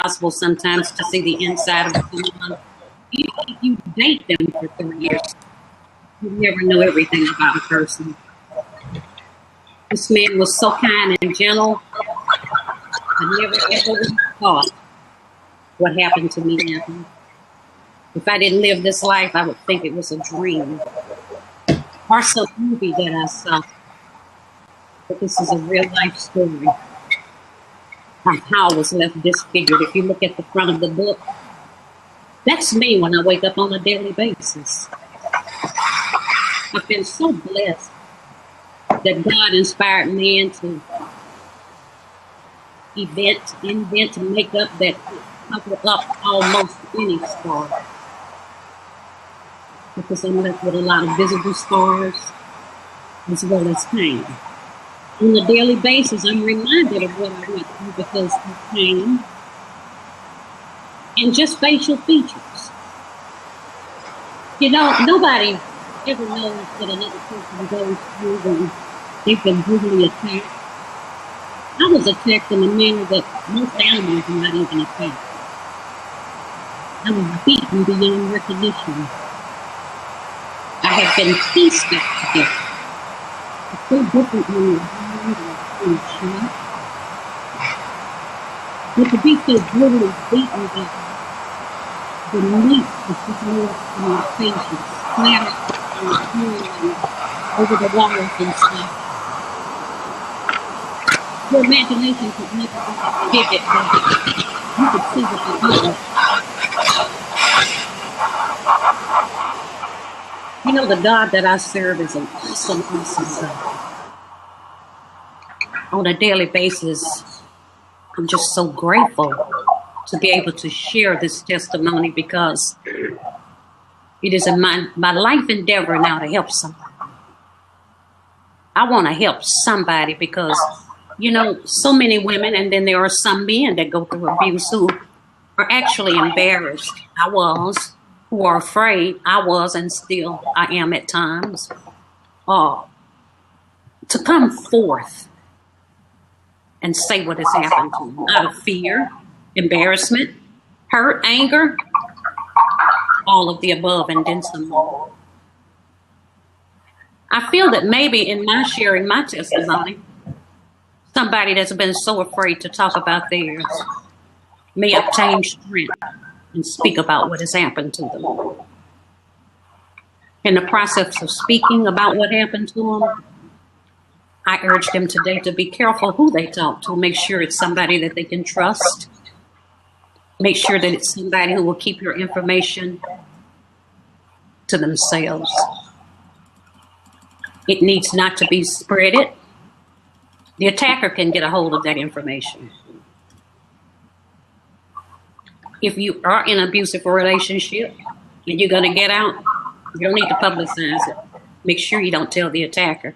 impossible sometimes to see the inside of someone. Even if you date them for 3 years, you never know everything about a person. This man was so kind and gentle. I never ever thought what happened to me now. If I didn't live this life, I would think it was a dream or some movie that I saw. But this is a real life story of how I was left disfigured. If you look at the front of the book, that's me when I wake up on a daily basis. I've been so blessed that God inspired man to invent makeup that cover up almost any scar. Because I'm left with a lot of visible scars as well as pain. On a daily basis, I'm reminded of what I went through because of pain and just facial features. You know, nobody ever knows what another person goes through when they've been brutally attacked. I was attacked in a manner that most animals are not even attacked. I was beaten beyond recognition. I have been pieced back together. It's so different when you're blind and shot. But to be so brutally beaten that the meat is just more on your faces, splattered on the floor and over the walls and stuff. Your imagination could never be vivid, but you could see what they're doing. You know, the God that I serve is an awesome, awesome God. On a daily basis, I'm just so grateful to be able to share this testimony because it is in my life endeavor now to help somebody. I want to help somebody because, you know, so many women, and then there are some men that go through abuse who are actually embarrassed. I was. Who are afraid. I was, and still I am at times, to come forth and say what has happened to them out of fear, embarrassment, hurt, anger, all of the above, and then some more. I feel that maybe in my sharing my testimony, somebody that's been so afraid to talk about theirs may obtain strength and speak about what has happened to them. In the process of speaking about what happened to them, I urge them today to be careful who they talk to. Make sure it's somebody that they can trust. Make sure that it's somebody who will keep your information to themselves. It needs not to be spreaded. The attacker can get a hold of that information. If you are in an abusive relationship and you're going to get out, you don't need to publicize it. Make sure you don't tell the attacker.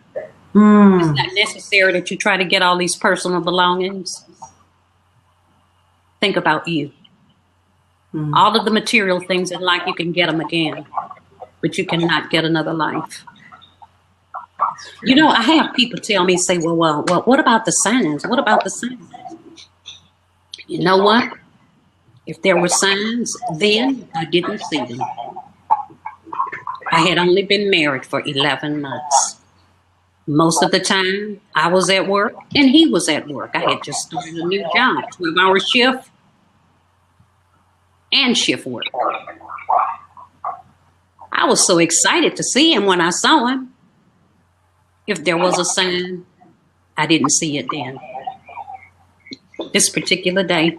It's not necessary that you try to get all these personal belongings. Think about you. All of the material things in life, you can get them again, but you cannot get another life. You know, I have people tell me, say, well, what about the signs? What about the signs? You know what? If there were signs, then I didn't see them. I had only been married for 11 months. Most of the time, I was at work and he was at work. I had just started a new job, 12-hour shift and shift work. I was so excited to see him when I saw him. If there was a sign, I didn't see it then. This particular day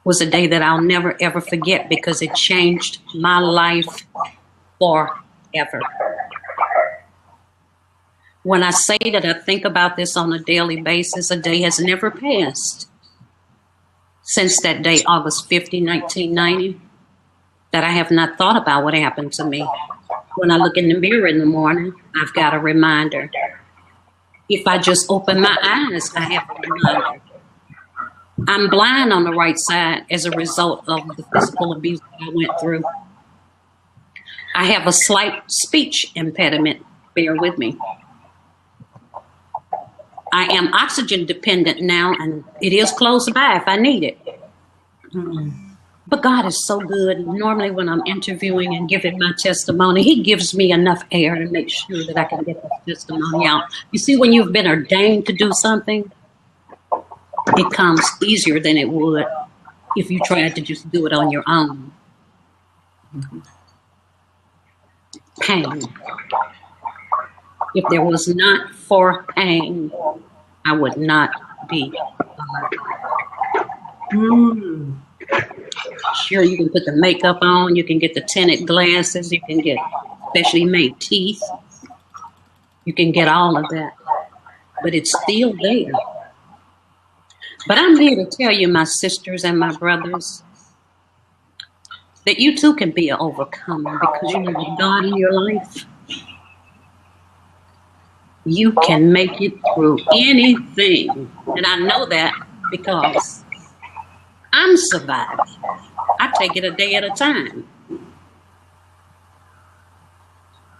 was a day that I'll never, ever forget because it changed my life forever. When I say that I think about this on a daily basis, a day has never passed since that day, August 50, 1990, that I have not thought about what happened to me. When I look in the mirror in the morning, I've got a reminder. If I just open my eyes, I have a reminder. I'm blind on the right side as a result of the physical abuse that I went through. I have a slight speech impediment. Bear with me. I am oxygen dependent now, and it is close by if I need it. But God is so good. Normally when I'm interviewing and giving my testimony, he gives me enough air to make sure that I can get the testimony out. You see, when you've been ordained to do something, it comes easier than it would if you tried to just do it on your own. Pain. If there was not for pain, I would not be alive. Sure, you can put the makeup on, you can get the tinted glasses, you can get specially made teeth, you can get all of that, but it's still there. But I'm here to tell you, my sisters and my brothers, that you too can be an overcomer because you have a God in your life. You can make it through anything. And I know that because I'm surviving. I take it a day at a time.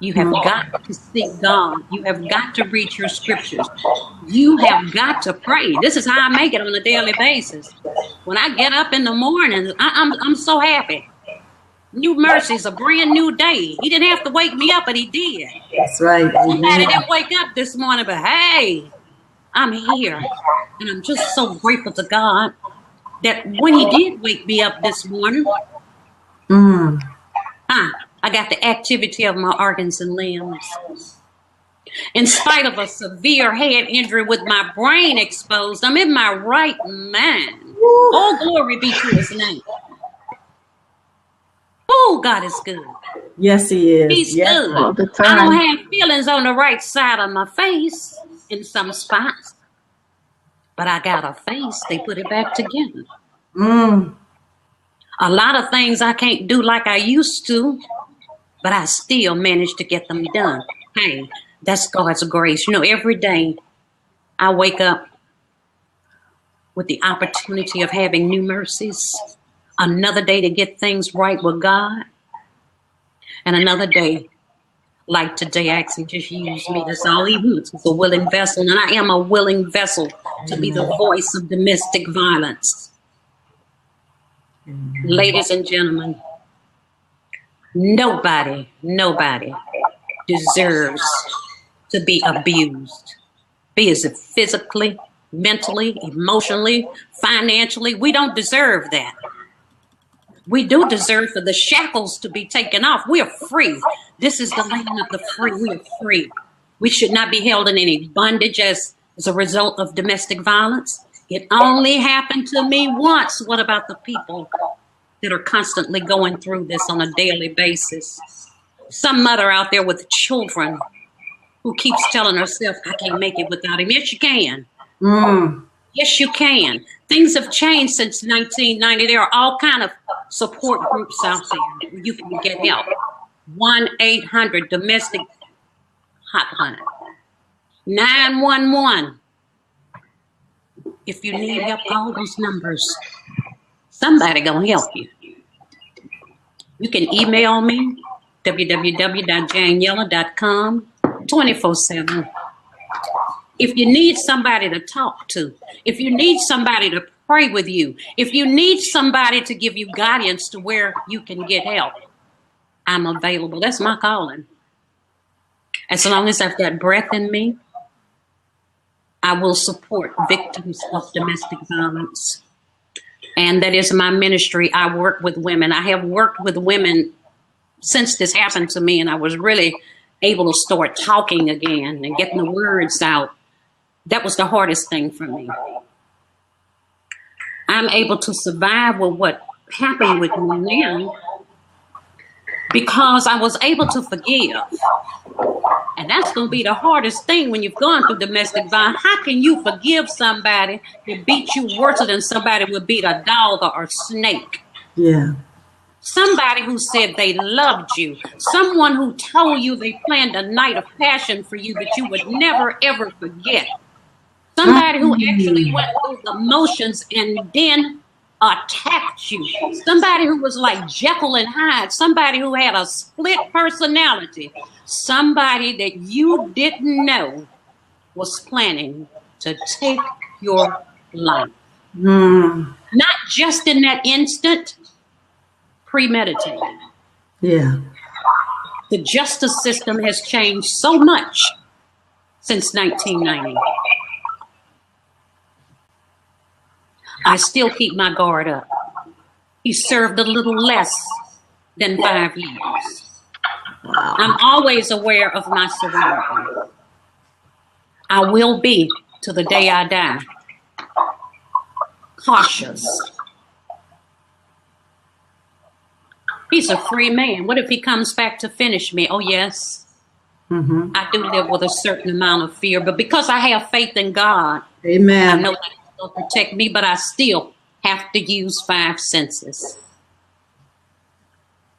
You have got to seek God. You have got to read your scriptures. You have got to pray. This is how I make it on a daily basis. When I get up in the morning, I'm so happy. New mercies, a brand new day. He didn't have to wake me up, but he did. That's right. Somebody didn't wake up this morning, but hey, I'm here. And I'm just so grateful to God that when he did wake me up this morning, I got the activity of my organs and limbs. In spite of a severe head injury with my brain exposed, I'm in my right mind. All glory be to his name. Oh, God is good. Yes, he is. He's good. All the time. I don't have feelings on the right side of my face in some spots, but I got a face. They put it back together. A lot of things I can't do like I used to, but I still manage to get them done. Hey, that's God's grace. You know, every day I wake up with the opportunity of having new mercies, another day to get things right with God, and another day like today, actually just use me. That's all he wants. It's a willing vessel, and I am a willing vessel to be the voice of domestic violence. Ladies and gentlemen, nobody deserves to be abused. Be it physically, mentally, emotionally, financially. We don't deserve that. We do deserve for the shackles to be taken off. We are free. This is the land of the free. We are free. We should not be held in any bondage as a result of domestic violence. It only happened to me once. What about the people that are constantly going through this on a daily basis? Some mother out there with children who keeps telling herself, I can't make it without him. Yes, you can. Yes, you can. Things have changed since 1990. There are all kind of support groups out there where you can get help. 1-800 domestic hotline. 911. If you need help, call those numbers. Somebody gonna help you. You can email me, www.janeyella.com, 24/7. If you need somebody to talk to, if you need somebody to pray with you, if you need somebody to give you guidance to where you can get help, I'm available. That's my calling. As long as I've got breath in me, I will support victims of domestic violence. And that is my ministry. I work with women. I have worked with women since this happened to me, and I was really able to start talking again and getting the words out. That was the hardest thing for me. I'm able to survive with what happened with me now because I was able to forgive. And that's going to be the hardest thing when you've gone through domestic violence. How can you forgive somebody that beat you worse than somebody would beat a dog or a snake? Yeah. Somebody who said they loved you. Someone who told you they planned a night of passion for you that you would never, ever forget. Somebody who actually went through the motions and then attacked you. Somebody who was like Jekyll and Hyde. Somebody who had a split personality. Somebody that you didn't know was planning to take your life. Mm. Not just in that instant, premeditated. Yeah. The justice system has changed so much since 1990. I still keep my guard up. He served a little less than 5 years. Wow. I'm always aware of my surroundings. I will be to the day I die. Cautious. He's a free man. What if he comes back to finish me? Oh, yes. Mm-hmm. I do live with a certain amount of fear, but because I have faith in God, Amen. I know that He'll protect me, but I still have to use 5 senses.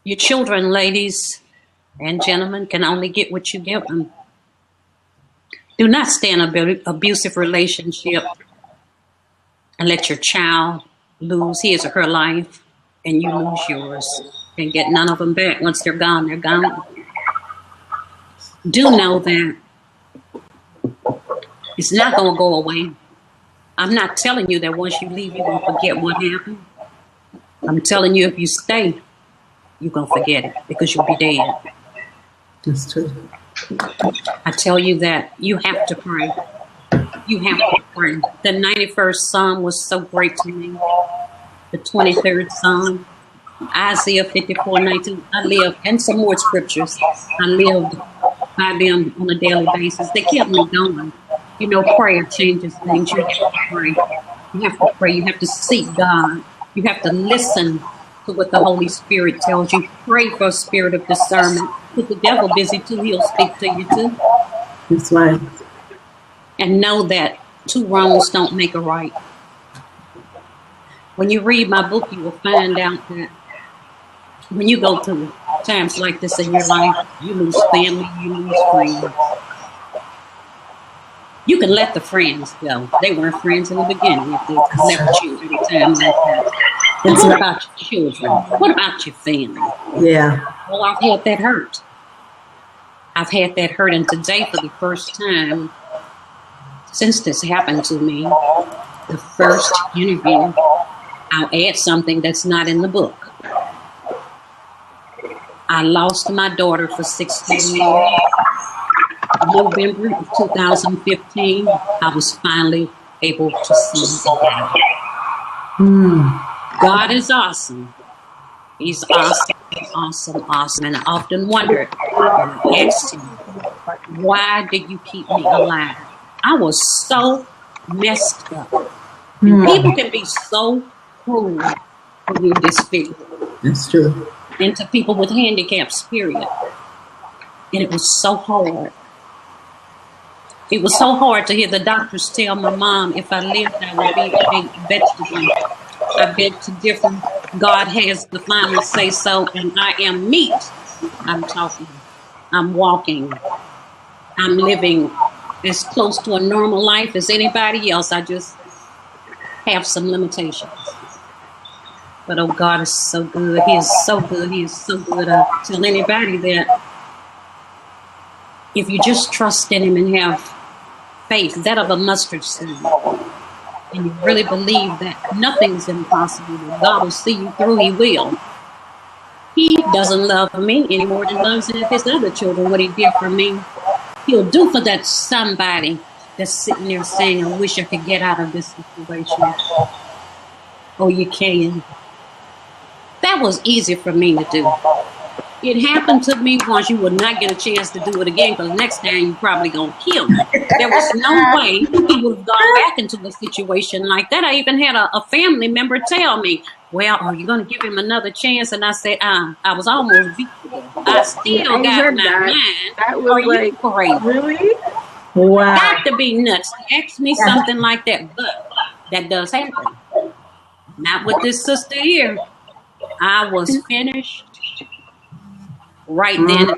Your children, ladies and gentlemen, can only get what you give them. Do not stay in an abusive relationship and let your child lose his or her life and you lose yours and get none of them back. Once they're gone, they're gone. Do know that it's not going to go away. I'm not telling you that once you leave, you're going to forget what happened. I'm telling you, if you stay, you're going to forget it because you'll be dead. That's true. I tell you that you have to pray. You have to pray. The 91st Psalm was so great to me. The 23rd Psalm, Isaiah 54:19. I live, and some more scriptures. I lived by them on a daily basis. They kept me going. You know, prayer changes things. You have to pray. You have to pray. You have to seek God. You have to listen to what the Holy Spirit tells you. Pray for a spirit of discernment. If the devil busy too, he'll speak to you too. That's right. And know that 2 wrongs don't make a right. When you read my book, you will find out that when you go through times like this in your life, you lose family, you lose friends. You can let the friends go. They weren't friends in the beginning if they left you at a time like that. But what about your children? What about your family? Yeah. Well, I've had that hurt. I've had that hurt. And today, for the first time since this happened to me, the first interview, I'll add something that's not in the book. I lost my daughter for 16 years. November of 2015, I was finally able to see again. God is awesome. He's awesome, awesome, awesome. And I often wondered, and I asked him, why did you keep me alive? I was so messed up. And people can be so cruel when you're disfigured. That's true. And to people with handicaps, period. And it was so hard. It was so hard to hear the doctors tell my mom if I lived, I would be a vegetable. I beg to differ. God has the final say so, and I am meat. I'm talking. I'm walking. I'm living as close to a normal life as anybody else. I just have some limitations. But oh, God is so good. He is so good. He is so good. I tell anybody that if you just trust in Him and have faith, that of a mustard seed, and you really believe that nothing's impossible, that God will see you through, He will. He doesn't love me any more than loves His other children. What He did for me, He'll do for that somebody that's sitting there saying, I wish I could get out of this situation. Oh, you can. That was easy for me to do. It happened to me once. You would not get a chance to do it again because next time you're probably going to kill me. There was no way he would have gone back into a situation like that. I even had a family member tell me, well, are you going to give him another chance? And I said, I was almost beat to death. I still got my mind. That was like, crazy. Really? Wow. Got to be nuts to ask me something like that. But that does happen. Not with this sister here. I was finished. Right then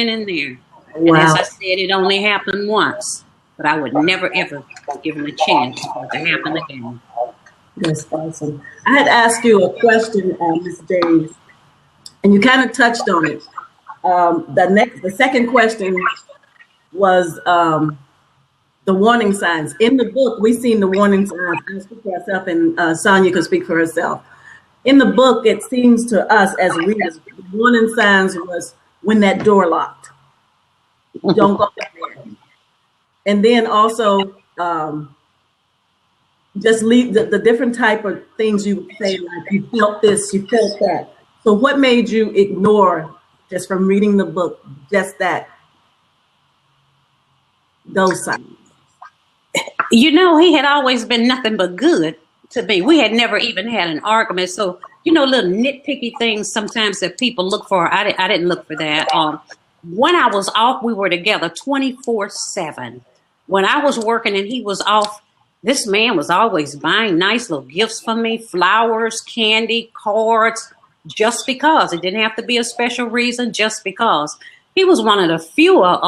and there. Wow. And as I said, it only happened once. But I would never, ever give him a chance for it to happen again. That's awesome. I had asked you a question, Ms. James, and you kind of touched on it. The second question was the warning signs. In the book, we've seen the warning signs. I'll speak for herself, and Sonia could speak for herself. In the book, it seems to us as readers, the warning signs was when that door locked. Don't go there. And then also, just leave the different type of things you would say, like you felt this, you felt that. So what made you ignore, just from reading the book, just those signs? You know, he had always been nothing but good to me. We had never even had an argument. So, you know, little nitpicky things sometimes that people look for. I didn't look for that. When I was off, we were together 24/7. When I was working and he was off, this man was always buying nice little gifts for me, flowers, candy, cards, just because. It didn't have to be a special reason, just because. He was one of the fewer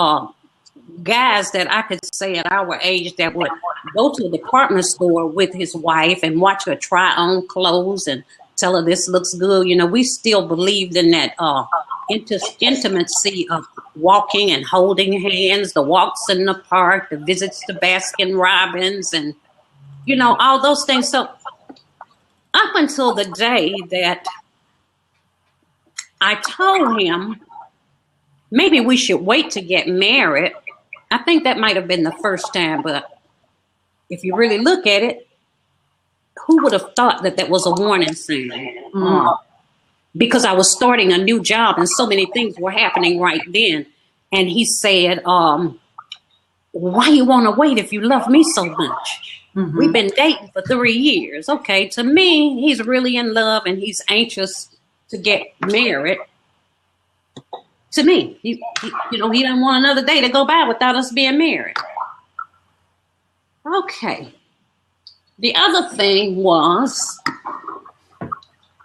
guys that I could say at our age that would go to the department store with his wife and watch her try on clothes and tell her this looks good. You know, we still believed in that intimacy of walking and holding hands, the walks in the park, the visits to Baskin Robbins, and, you know, all those things. So up until the day that I told him maybe we should wait to get married, I think that might have been the first time, but if you really look at it, who would have thought that that was a warning sign? Because I was starting a new job and so many things were happening right then. And he said, why you want to wait if you love me so much? Mm-hmm. We've been dating for 3 years. Okay, to me, he's really in love and he's anxious to get married. To me, you know, he didn't want another day to go by without us being married. Okay. The other thing was,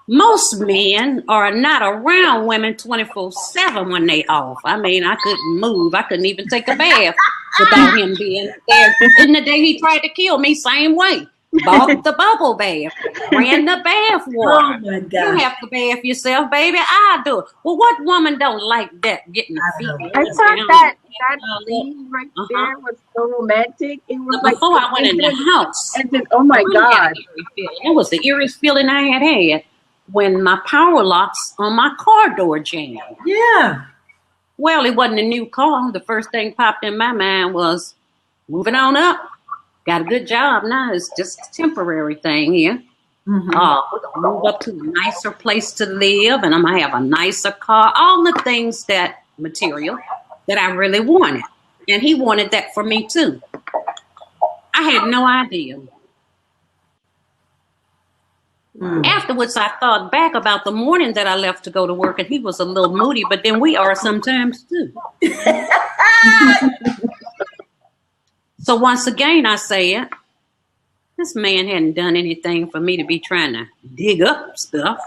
most men are not around women 24/7 when they off. I mean, I couldn't move. I couldn't even take a bath without him being there. In the day he tried to kill me, same way. Bought the bubble bath, ran the bath water. Oh my God. You have to bath yourself, baby. I do it. Well, what woman don't like that? Getting the feet. I thought that scene right there was so romantic. It was but before I went in the house, and then, oh my God, it was the eeriest feeling I had when my power locks on my car door jammed. Yeah. Well, it wasn't a new car. The first thing popped in my mind was moving on up. Got a good job now. It's just a temporary thing here. Mm-hmm. We're going to move up to a nicer place to live, and I'm going to have a nicer car. All the things that material that I really wanted. And he wanted that for me, too. I had no idea. Afterwards, I thought back about the morning that I left to go to work, and he was a little moody, but then we are sometimes, too. So once again, I said, this man hadn't done anything for me to be trying to dig up stuff.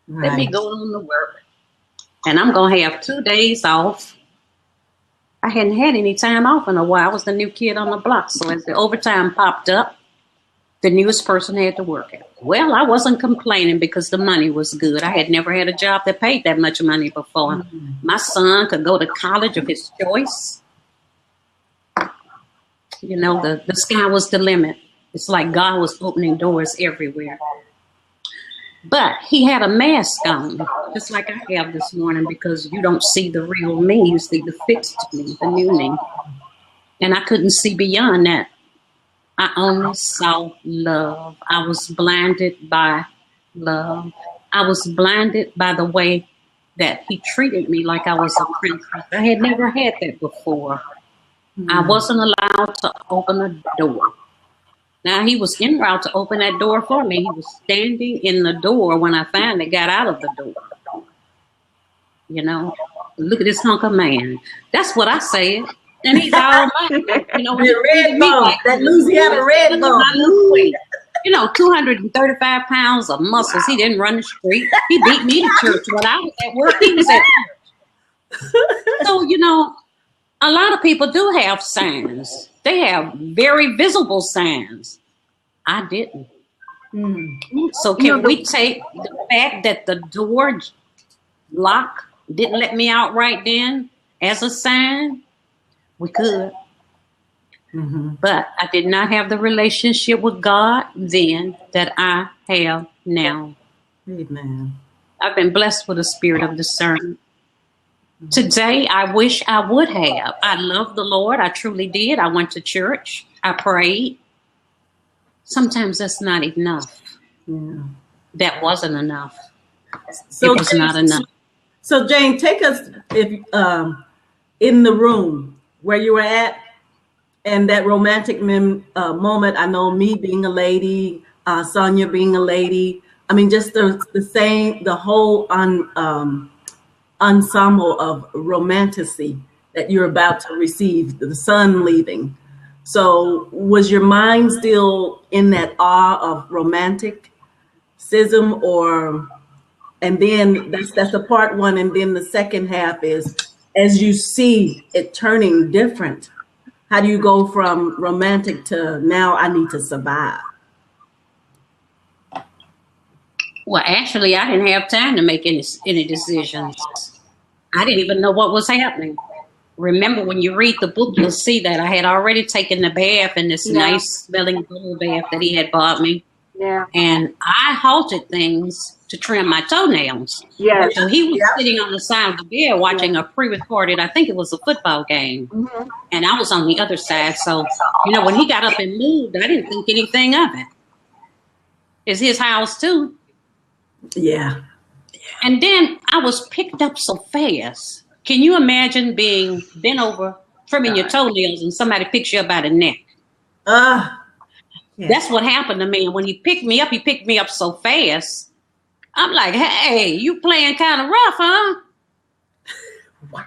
Right. Let me go on to work. And I'm going to have 2 days off. I hadn't had any time off in a while. I was the new kid on the block. So as the overtime popped up, the newest person had to work it. Well, I wasn't complaining because the money was good. I had never had a job that paid that much money before. Mm-hmm. My son could go to college of his choice. You know, the sky was the limit. It's like God was opening doors everywhere. But he had a mask on, just like I have this morning, because you don't see the real me. You see the fixed me, the new me. And I couldn't see beyond that. I only saw love. I was blinded by love. I was blinded by the way that he treated me like I was a princess. I had never had that before. I wasn't allowed to open a door. Now, he was en route to open that door for me. He was standing in the door when I finally got out of the door. You know, look at this hunk of man. That's what I said. And he's all mine. You know, the red bone, like, that Louisiana red bone. You know, 235 pounds of muscles. He didn't run the street. He beat me to church when I was at work. He was at church. So, you know, a lot of people do have signs. They have very visible signs. I didn't. So can we take the fact that the door lock didn't let me out right then as a sign? We could. But I did not have the relationship with God then that I have now. Amen. I've been blessed with a spirit of discernment. Today, I wish I would have. I love the Lord. I truly did. I went to church. I prayed. Sometimes that's not enough. Yeah. That wasn't enough. So It was not enough. So Jane, take us in the room where you were at, and that romantic moment. I know me being a lady, Sonia being a lady. I mean, just the whole ensemble of romanticy that you're about to receive, the sun leaving. So was your mind still in that awe of romanticism, or, and then that's the part one, and then the second half is, as you see it turning different, how do you go from romantic to now I need to survive? Well, actually, I didn't have time to make any decisions. I didn't even know what was happening. Remember, when you read the book, you'll see that I had already taken the bath in this nice smelling bubble bath that he had bought me. Yeah. And I halted things to trim my toenails. Yeah. So he was sitting on the side of the bed watching a pre-recorded, I think it was a football game. And I was on the other side. So, when he got up and moved, I didn't think anything of it. It's his house too. Yeah. And then I was picked up so fast. Can you imagine being bent over, trimming your toenails, and somebody picks you up by the neck? That's what happened to me. And when he picked me up so fast. I'm like, hey, you playing kind of rough, huh? Wow.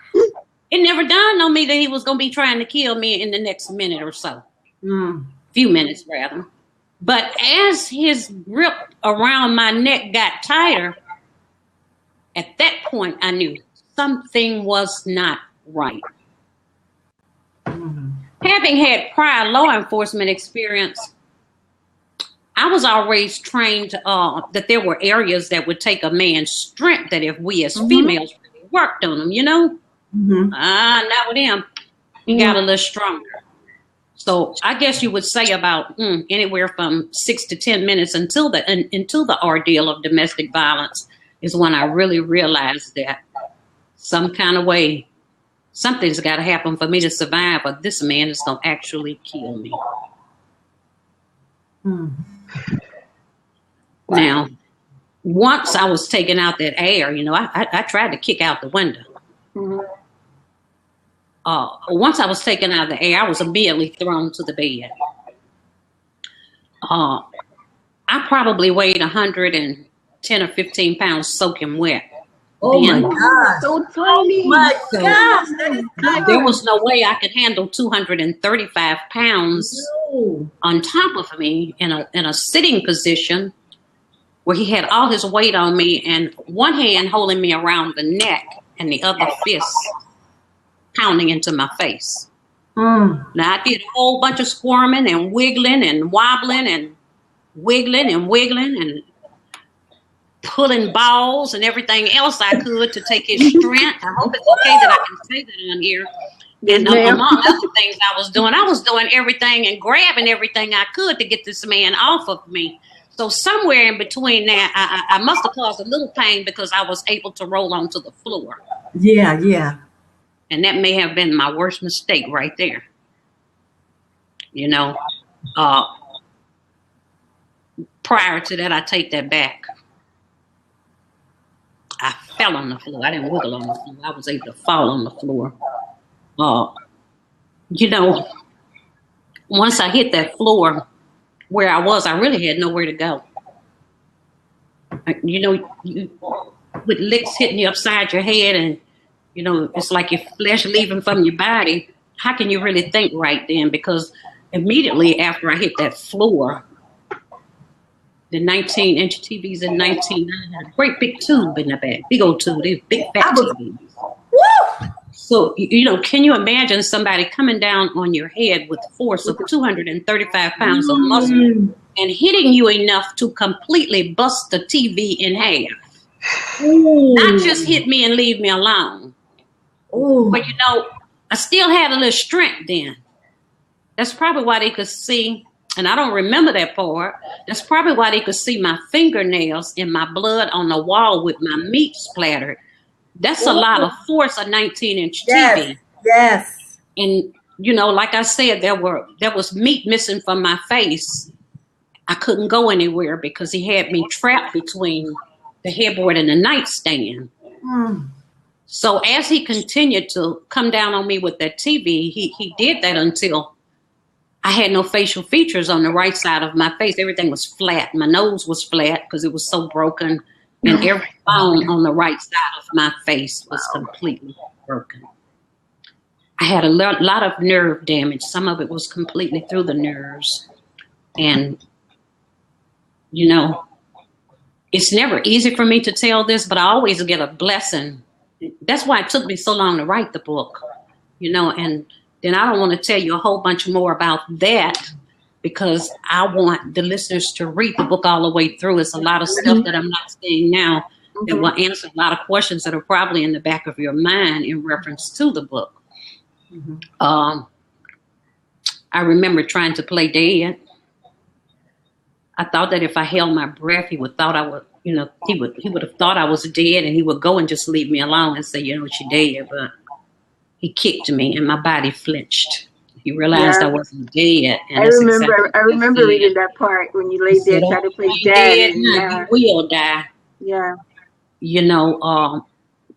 It never dawned on me that he was going to be trying to kill me in the next minute or so. Few minutes, rather. But as his grip around my neck got tighter, at that point, I knew something was not right. Having had prior law enforcement experience, I was always trained that there were areas that would take a man's strength, that if we as females really worked on them, not with him. He got a little stronger. So I guess you would say about anywhere from 6 to 10 minutes until the ordeal of domestic violence is when I really realized that some kind of way, something's got to happen for me to survive, or this man is going to actually kill me. Now, once I was taking out that air, I tried to kick out the window. Once I was taken out of the air, I was immediately thrown to the bed. I probably weighed 110 or 15 pounds soaking wet. Oh my God. So tiny. My gosh. There was no way I could handle 235 pounds on top of me in a sitting position where he had all his weight on me and one hand holding me around the neck and the other fist pounding into my face. Now I did a whole bunch of squirming and wiggling and wobbling and wiggling and pulling balls and everything else I could to take his strength. I hope it's okay that I can say that on here. And among other things I was doing everything and grabbing everything I could to get this man off of me. So somewhere in between that, I must have caused a little pain because I was able to roll onto the floor. Yeah. And that may have been my worst mistake right there. Prior to that, I take that back. I fell on the floor. I didn't wiggle on the floor. I was able to fall on the floor. Once I hit that floor where I was, I really had nowhere to go. With licks hitting you upside your head and, it's like your flesh leaving from your body. How can you really think right then? Because immediately after I hit that floor, the 19-inch TVs in 1990 had a great big tube in the back. Big old tube. These big fat TVs. Woo! So, can you imagine somebody coming down on your head with the force of 235 pounds of muscle and hitting you enough to completely bust the TV in half? Not just hit me and leave me alone. But, I still had a little strength then. That's probably why they could see, and I don't remember that part. That's probably why they could see my fingernails and my blood on the wall with my meat splattered. That's a lot of force, a 19-inch TV. Yes. And, you know, like I said, there was meat missing from my face. I couldn't go anywhere because he had me trapped between the headboard and the nightstand. So as he continued to come down on me with that TV, he did that until I had no facial features on the right side of my face. Everything was flat. My nose was flat because it was so broken. And every bone on the right side of my face was completely broken. I had a lot of nerve damage. Some of it was completely through the nerves. And, you know, it's never easy for me to tell this, but I always get a blessing. That's why it took me so long to write the book, you know, and then I don't want to tell you a whole bunch more about that because I want the listeners to read the book all the way through. It's a lot of stuff that I'm not saying now that will answer a lot of questions that are probably in the back of your mind in reference to the book. I remember trying to play dead. I thought that if I held my breath, he would have thought I was dead, and he would go and just leave me alone and say, you know, you're dead. But he kicked me, and my body flinched. He realized I wasn't dead. And I remember reading that part when you lay there trying to play dead. You will die. Yeah. You know,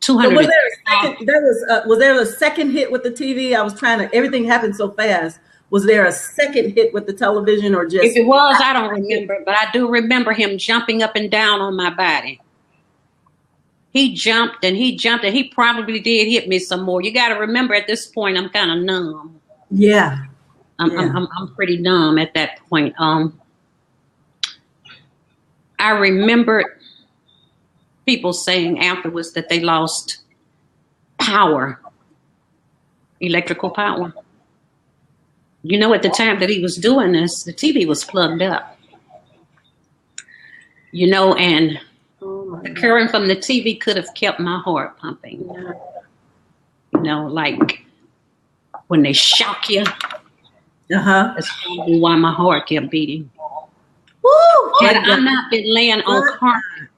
200. So was there a second hit with the TV? I was trying to. Everything happened so fast. Was there a second hit with the television or just? If it was, I don't remember, but I do remember him jumping up and down on my body. He jumped and he probably did hit me some more. You got to remember at this point, I'm kind of numb. Yeah. I'm pretty numb at that point. I remember people saying afterwards that they lost power, electrical power. You know, at the time that he was doing this, the TV was plugged up. You know, and the current from the TV could have kept my heart pumping. You know, like when they shock you. That's probably why my heart kept beating. Woo! Had I not been laying on carpet,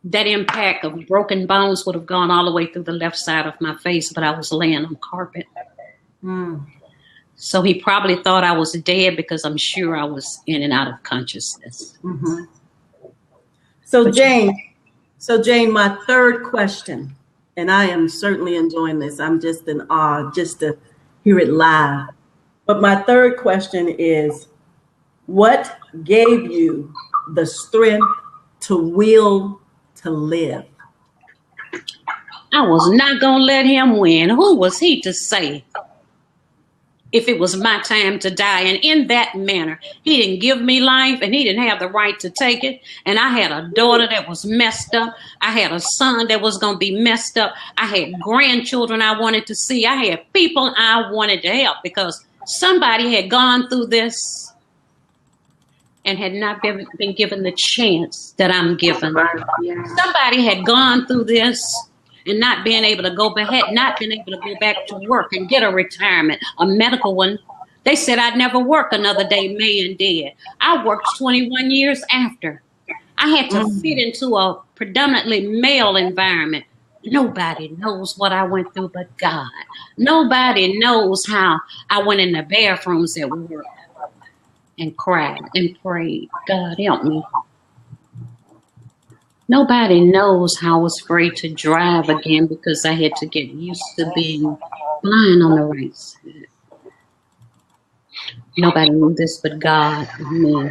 that impact of broken bones would have gone all the way through the left side of my face, but I was laying on carpet. So he probably thought I was dead because I'm sure I was in and out of consciousness. So Jane, my third question, and I am certainly enjoying this. I'm just in awe just to hear it live. But my third question is, what gave you the strength to will to live? I was not going to let him win. Who was he to say if it was my time to die? And in that manner, he didn't give me life and he didn't have the right to take it. And I had a daughter that was messed up. I had a son that was going to be messed up. I had grandchildren I wanted to see. I had people I wanted to help because somebody had gone through this and had not been given the chance that I'm given. Somebody had gone through this and not being able to go back to work and get a retirement, a medical one. They said I'd never work another day, man dead. I worked 21 years after. I had to fit into a predominantly male environment. Nobody knows what I went through but God. Nobody knows how I went in the bathrooms at work and cried and prayed, God help me. Nobody knows how I was afraid to drive again because I had to get used to being blind on the right side. Nobody knew this but God and me.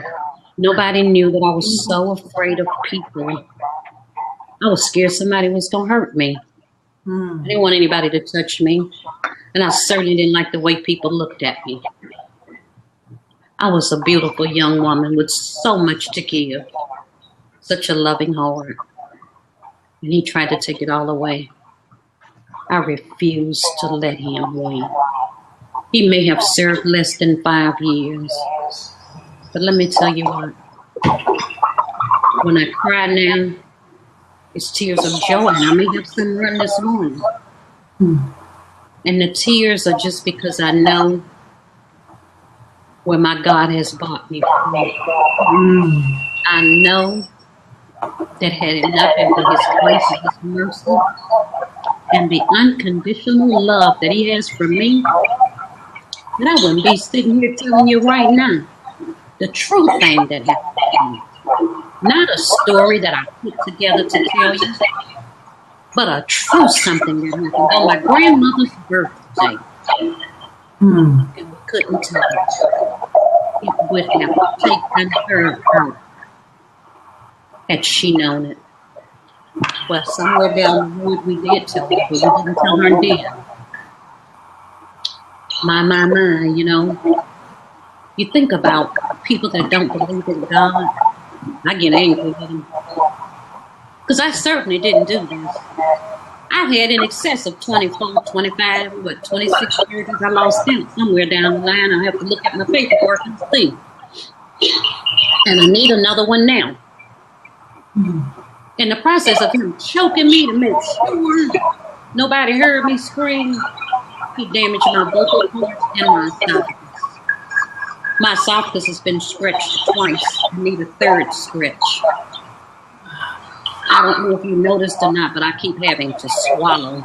Nobody knew that I was so afraid of people. I was scared somebody was going to hurt me. I didn't want anybody to touch me. And I certainly didn't like the way people looked at me. I was a beautiful young woman with so much to give. Such a loving heart. And he tried to take it all away. I refused to let him win. He may have served less than 5 years. But let me tell you what. When I cry now, it's tears of joy. And I may have some run this morning. And the tears are just because I know where my God has brought me from. I know that had it not been for His grace and His mercy and the unconditional love that He has for me, that I wouldn't be sitting here telling you right now the true thing that happened to me. Not a story that I put together to tell you, but a true something that happened on my grandmother's birthday. And we couldn't tell it. It would have taken her out had she known it. Well, somewhere down the road we did tell her, but we didn't tell her then. My, you know. You think about people that don't believe in God. I get angry with them. Because I certainly didn't do this. I've had in excess of 24, 25, 26 years since I lost count somewhere down the line. I have to look at my paperwork and see. And I need another one now. In the process of him choking me to make sure nobody heard me scream, he damaged my vocal cords and my esophagus. My esophagus has been stretched twice. I need a third stretch. I don't know if you noticed or not, but I keep having to swallow.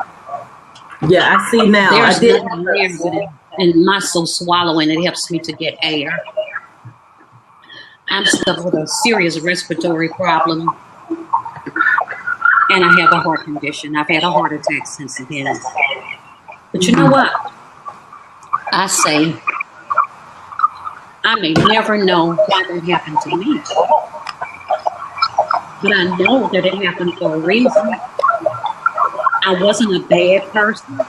Yeah, I see now. There's I did. nothing there but in muscle swallowing. It helps me to get air. I'm stuck with a serious respiratory problem. And I have a heart condition. I've had a heart attack since then. But you know what? I say, I may never know why that happened to me. But I know that it happened for a reason. I wasn't a bad person.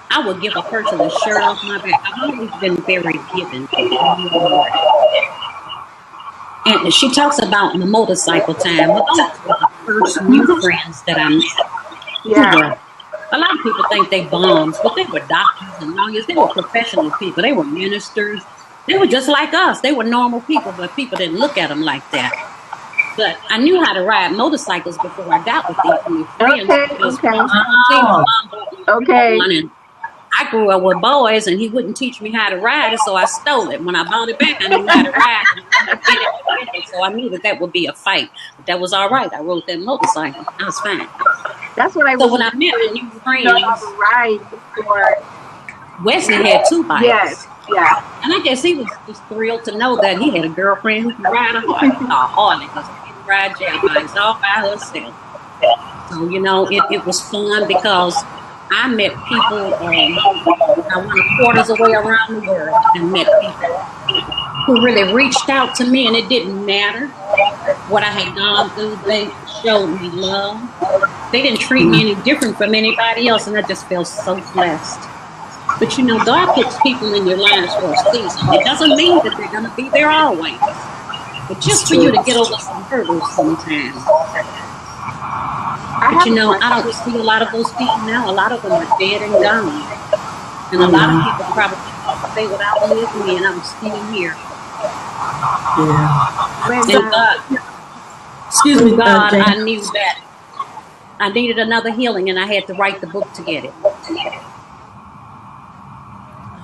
I would give a person a shirt off my back. I've always been very giving. And she talks about the motorcycle time. Well, those were the first new friends that I met. Yeah. A lot of people think they bums, but they were doctors and lawyers. They were professional people. They were ministers. They were just like us. They were normal people, but people didn't look at them like that. But I knew how to ride motorcycles before I got with these new friends. Okay. And I grew up with boys, and he wouldn't teach me how to ride it, so I stole it. When I bought it back, I knew how to ride it. So I knew that would be a fight. But that was all right. I rode that motorcycle. I was fine. That's what I So when I met my new friends, ride before. Wesley had 2 bikes. Yes. Yeah. And I guess he was just thrilled to know that he had a girlfriend who could ride a Harley, because he could ride jet bikes all by herself. So, you know, it was fun because I met people, I went quarters away around the world and met people who really reached out to me, and it didn't matter what I had gone through. They showed me love. They didn't treat me any different from anybody else, and I just felt so blessed. But you know, God puts people in your lives for a season. It doesn't mean that they're going to be there always. But just for you to get over some hurdles sometimes. But you know, I don't see a lot of those people now. A lot of them are dead and gone. And a lot of people probably they would outlive me, and I'm still here. Yeah. And God, Excuse me, God, Jane. I knew that I needed another healing, and I had to write the book to get it.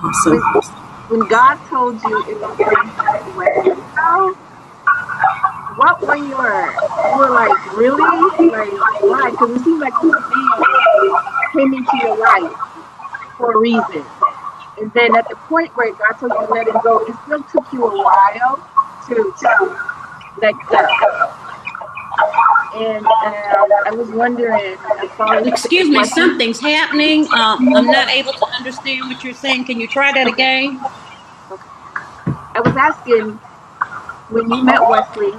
Awesome. When God told you it was going to be what were you were like, really? Like, why? Because it seems like this man came into your life for a reason. And then at the point where God told you to let him go, it still took you a while to let go. And I was wondering, excuse me, something's happening. I'm not able to understand what you're saying. Can you try that again? I was asking, when you met Wesley,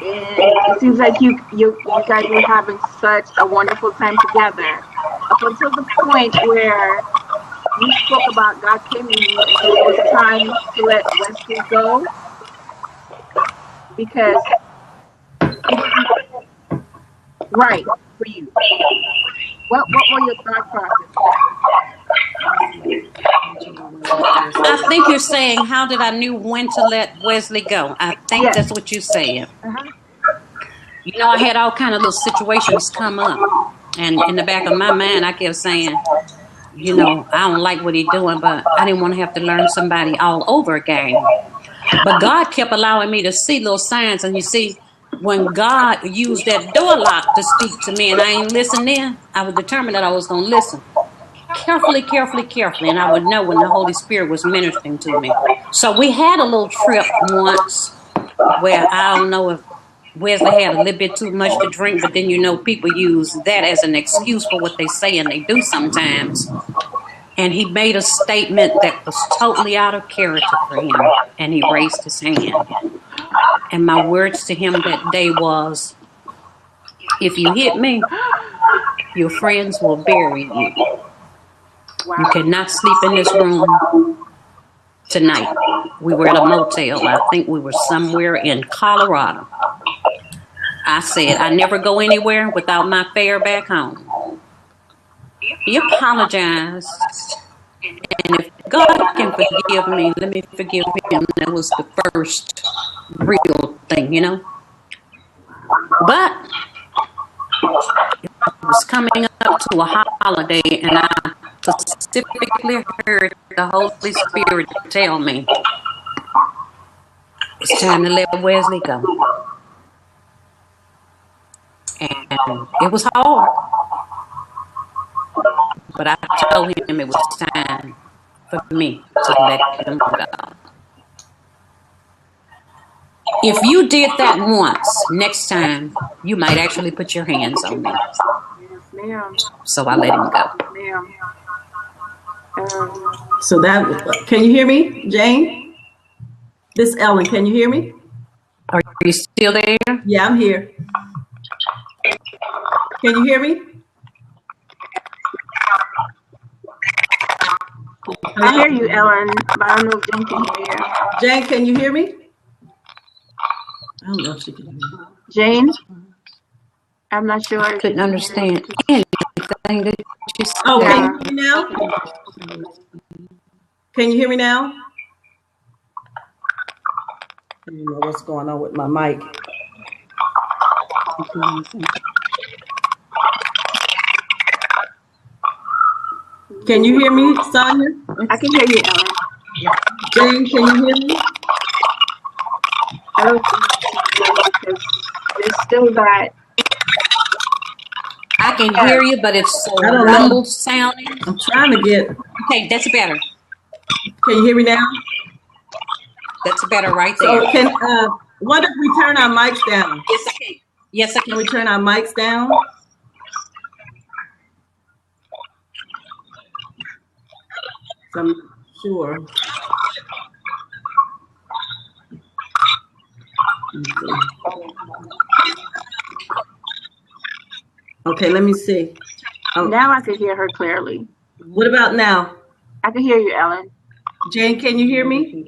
and it seems like you guys were having such a wonderful time together, up until the point where you spoke about God came in you and it was time to let Wesley go, because right for you. What were your thought process? I think you're saying, how did I knew when to let Wesley go? I think that's what you're saying. You know, I had all kind of little situations come up. And in the back of my mind, I kept saying, I don't like what he's doing, but I didn't want to have to learn somebody all over again. But God kept allowing me to see little signs. And you see, when God used that door lock to speak to me and I ain't listened then, I was determined that I was going to listen. Carefully, carefully, carefully. And I would know when the Holy Spirit was ministering to me. So we had a little trip once where I don't know if Wesley had a little bit too much to drink, but then people use that as an excuse for what they say and they do sometimes. And he made a statement that was totally out of character for him, and he raised his hand. And my words to him that day was, if you hit me, your friends will bury you. Wow. You cannot sleep in this room tonight. We were at a motel. I think we were somewhere in Colorado. I said, I never go anywhere without my fare back home. He apologized. And if God can forgive me, let me forgive him. That was the first real thing, But it was coming up to a holiday, and I specifically heard the Holy Spirit tell me, it's time to let Wesley go. And it was hard. But I told him it was time for me to let him go. If you did that once, next time, you might actually put your hands on me. Yes, ma'am. So I let him go. Ma'am. So can you hear me, Jane? This is Ellen, can you hear me? Are you still there? Yeah, I'm here. Can you hear me? I hear you, Ellen, but I don't know if Jane can hear you. Jane, can you hear me? I don't know if she can hear me. Jane? I'm not sure. I couldn't understand anything that you said. Oh, can you hear me now? Can you hear me now? I don't know what's going on with my mic. Can you hear me, Sonia? I can hear you, Ellen. Jane, can you hear me? I don't think because there's still that. I can hear you, but it's so rumbled sounding. I'm trying to get. Okay, that's better. Can you hear me now? That's better right there. So what if we turn our mics down? Yes, I can. Yes, I can. Can we turn our mics down? So I'm sure. Okay, let me see. Now I can hear her clearly. What about now? I can hear you, Ellen. Jane, can you hear me? Can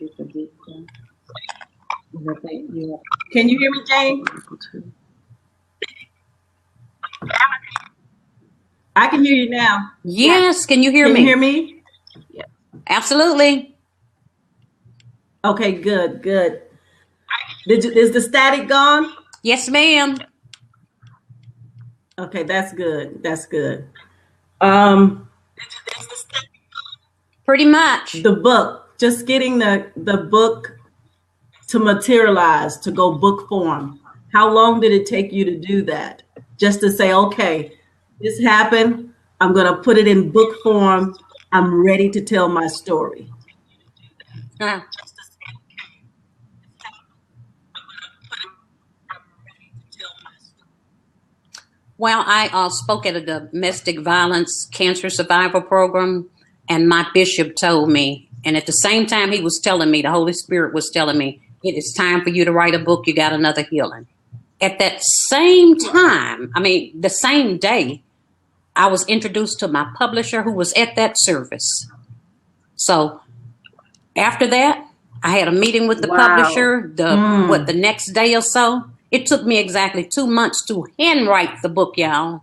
you hear me, Jane? I can hear you now. Yes, can you hear me? Can you hear me? Yeah. Absolutely. Okay, good, good. Is the static gone? Yes, ma'am. Okay, that's good. That's good. Pretty much. The book, just getting the book to materialize, to go book form. How long did it take you to do that? Just to say, okay, this happened. I'm going to put it in book form. I'm ready to tell my story. Well, I spoke at a domestic violence cancer survivor program, and my bishop told me, and at the same time he was telling me, the Holy Spirit was telling me, it is time for you to write a book. You got another healing. At that same time, the same day, I was introduced to my publisher who was at that service. So after that, I had a meeting with the publisher the next day or so. It took me exactly 2 months to handwrite the book, y'all.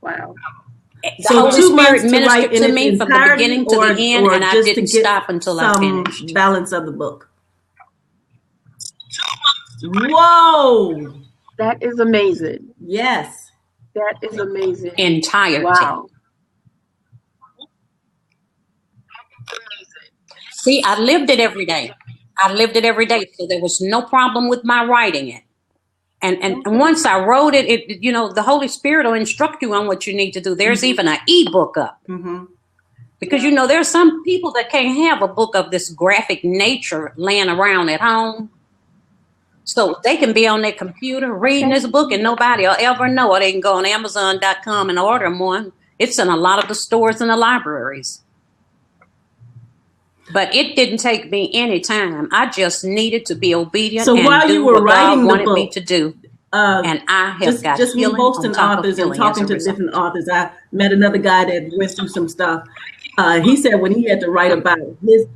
Wow. The Holy Spirit ministered to me from the beginning to the end, and I didn't stop until I finished. Balance of the book. Whoa. That is amazing. Yes. That is amazing. Entirety. Wow. See, I lived it every day. I lived it every day, so there was no problem with my writing it. And once I wrote it, the Holy Spirit will instruct you on what you need to do. There's even an ebook up. Because, there's some people that can't have a book of this graphic nature laying around at home. So they can be on their computer reading this book and nobody will ever know it. They can go on Amazon.com and order them one. It's in a lot of the stores and the libraries. But it didn't take me any time. I just needed to be obedient so and while do you were what writing God wanted the book, me to do. And I have got just me healing hosting on top authors of healing and talking as a to result. different authors. I met another guy that went through some stuff. He said when he had to write about his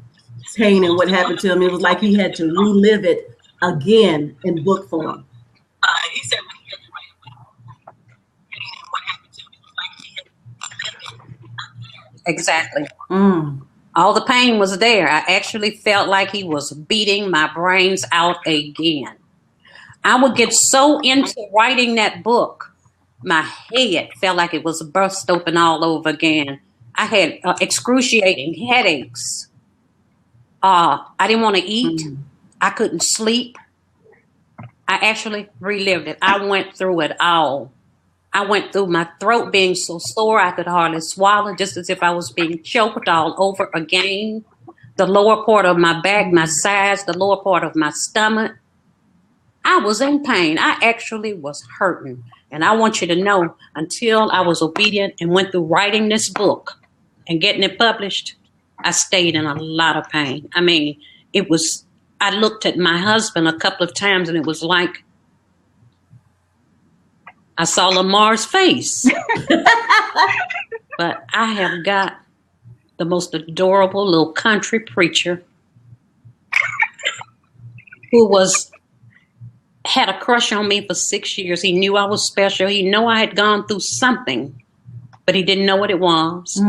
pain and what happened to him, it was like he had to relive it again in book form. He said when he had to write about pain and what happened to him, it was like he had to relive it. Exactly. All the pain was there. I actually felt like he was beating my brains out again. I would get so into writing that book, my head felt like it was burst open all over again. I had excruciating headaches. I didn't want to eat. I couldn't sleep. I actually relived it. I went through it all. I went through my throat being so sore I could hardly swallow, just as if I was being choked all over again. The lower part of my back, my sides, the lower part of my stomach. I was in pain. I actually was hurting. And I want you to know, until I was obedient and went through writing this book and getting it published, I stayed in a lot of pain. I mean, I looked at my husband a couple of times and it was like I saw Lamar's face. But I have got the most adorable little country preacher who had a crush on me for 6 years. He knew I was special. He knew I had gone through something, but he didn't know what it was.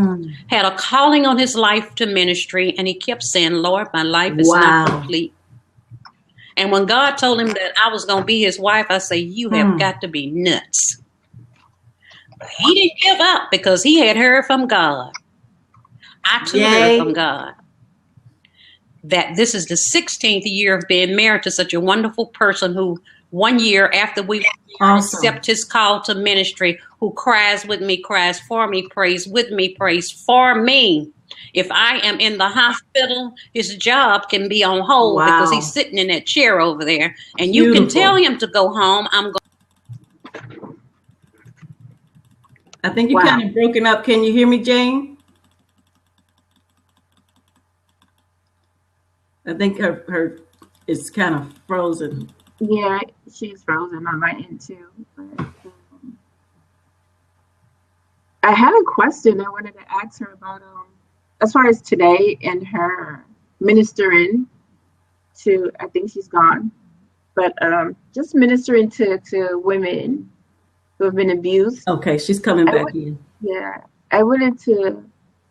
Had a calling on his life to ministry, and he kept saying, Lord, my life is not complete. And when God told him that I was going to be his wife, I say, you have got to be nuts. But he didn't give up because he had heard from God. I too heard from God that this is the 16th year of being married to such a wonderful person who 1 year after we accept his call to ministry, who cries with me, cries for me, prays with me, prays for me. If I am in the hospital, his job can be on hold because he's sitting in that chair over there. And you can tell him to go home. I think you kind of broken up. Can you hear me, Jane? I think her is kind of frozen. Yeah, she's frozen on my end too. But, I had a question I wanted to ask her about as far as today and her ministering to, I think she's gone, but just ministering to women who have been abused. Okay, she's coming back in. Yeah, I wanted to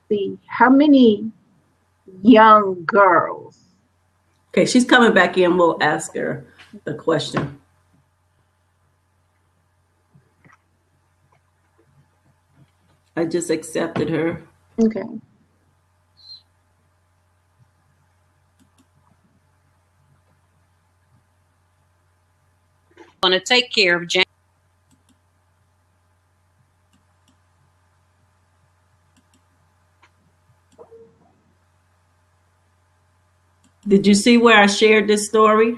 see how many young girls. Okay, she's coming back in. We'll ask her the question. I just accepted her. Okay. going to take care of Jane. Did you see where I shared this story?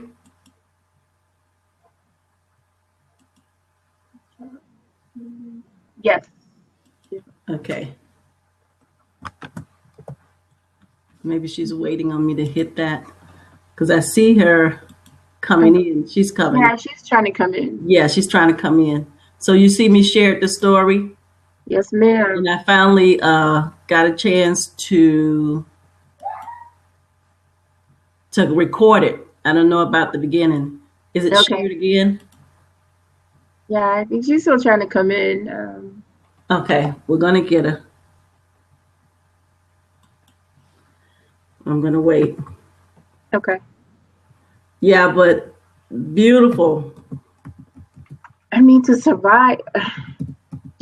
Yes. Okay. Maybe she's waiting on me to hit that because I see her coming in. She's coming. Yeah, she's trying to come in. Yeah, she's trying to come in. So you see me shared the story? Yes, ma'am. And I finally got a chance to record it. I don't know about the beginning. Is it shared again? Yeah, I think she's still trying to come in. Okay, we're going to get her. I'm going to wait. Okay. Yeah, but beautiful. I mean, to survive.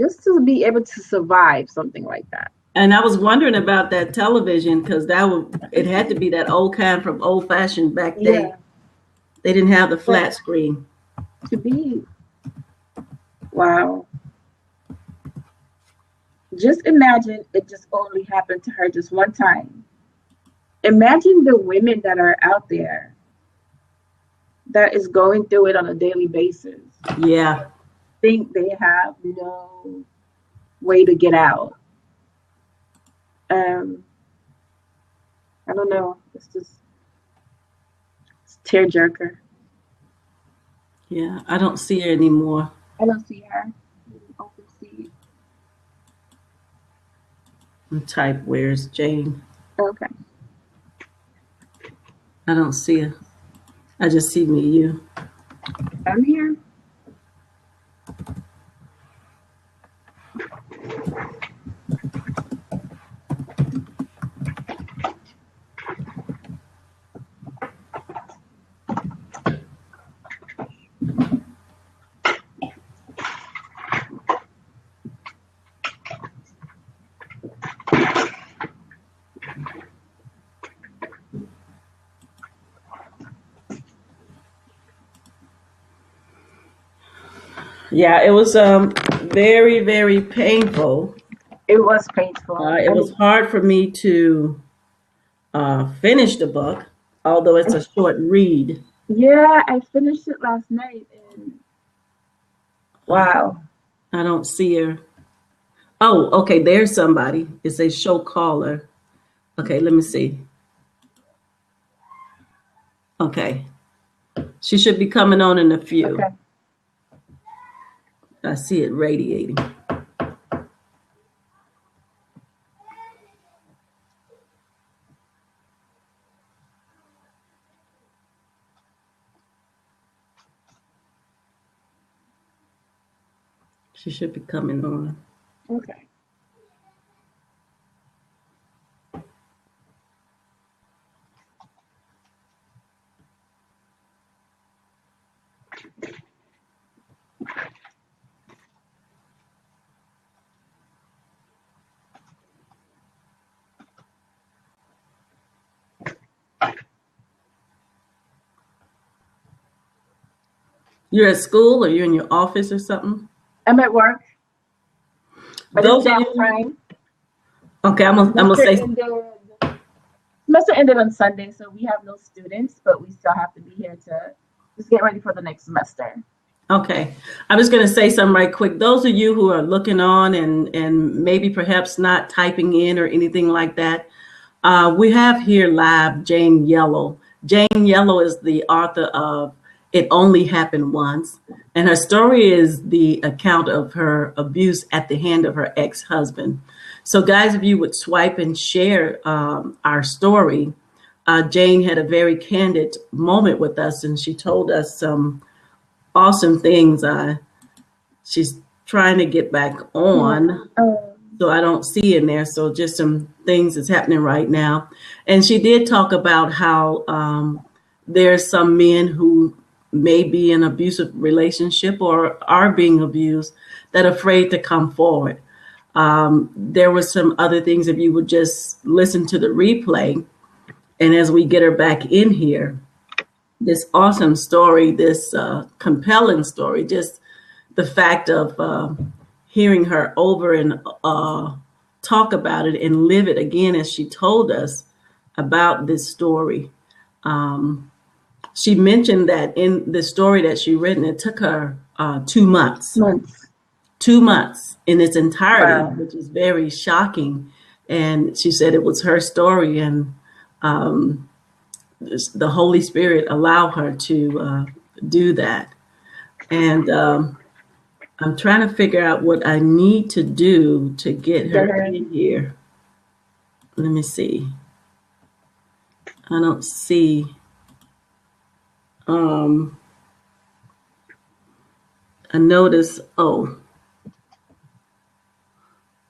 just to be able to survive something like that. And I was wondering about that television because it had to be that old kind from old fashioned back then. Yeah. They didn't have the But flat screen. to be, wow. Just imagine it just only happened to her just one time. Imagine the women that are out there that is going through it on a daily basis. Yeah. Think they have no way to get out. I don't know. It's just tearjerker. Yeah. I don't see her anymore. I don't see her. Open see. Type, where's Jane? Okay. I don't see her. I just see me, you. I'm here. Yeah, it was very, very painful. It was painful. It was hard for me to finish the book, although it's a short read. Yeah, I finished it last night and wow. I don't see her. Oh, okay, there's somebody. It says show caller. Okay, let me see. Okay. She should be coming on in a few. Okay. I see it radiating. She should be coming on. Okay. You're at school or you're in your office or something? I'm at work. But Those it's are nap time. Okay, I'm gonna say Semester ended on Sunday, so we have no students, but we still have to be here to just get ready for the next semester. okay. I'm just gonna say something right quick. Those of you who are looking on and maybe perhaps not typing in or anything like that, we have here live Jane Yellow. Jane Yellow is the author of It Only Happened Once, and her story is the account of her abuse at the hand of her ex-husband. So guys, if you would swipe and share our story, Jane had a very candid moment with us, and she told us some awesome things. She's trying to get back on, so I don't see in there. So just some things that's happening right now. And she did talk about how there's some men who may be in an abusive relationship or are being abused that are afraid to come forward. There were some other things, if you would just listen to the replay. And as we get her back in here, this awesome story, this compelling story, just the fact of hearing her over and talk about it and live it again as she told us about this story. She mentioned that in the story that she written, it took her 2 months. 2 months in its entirety, Wow. which is very shocking. And she said it was her story, and the Holy Spirit allowed her to do that. And I'm trying to figure out what I need to do to get her in here. Let me see. I don't see. I notice. Oh,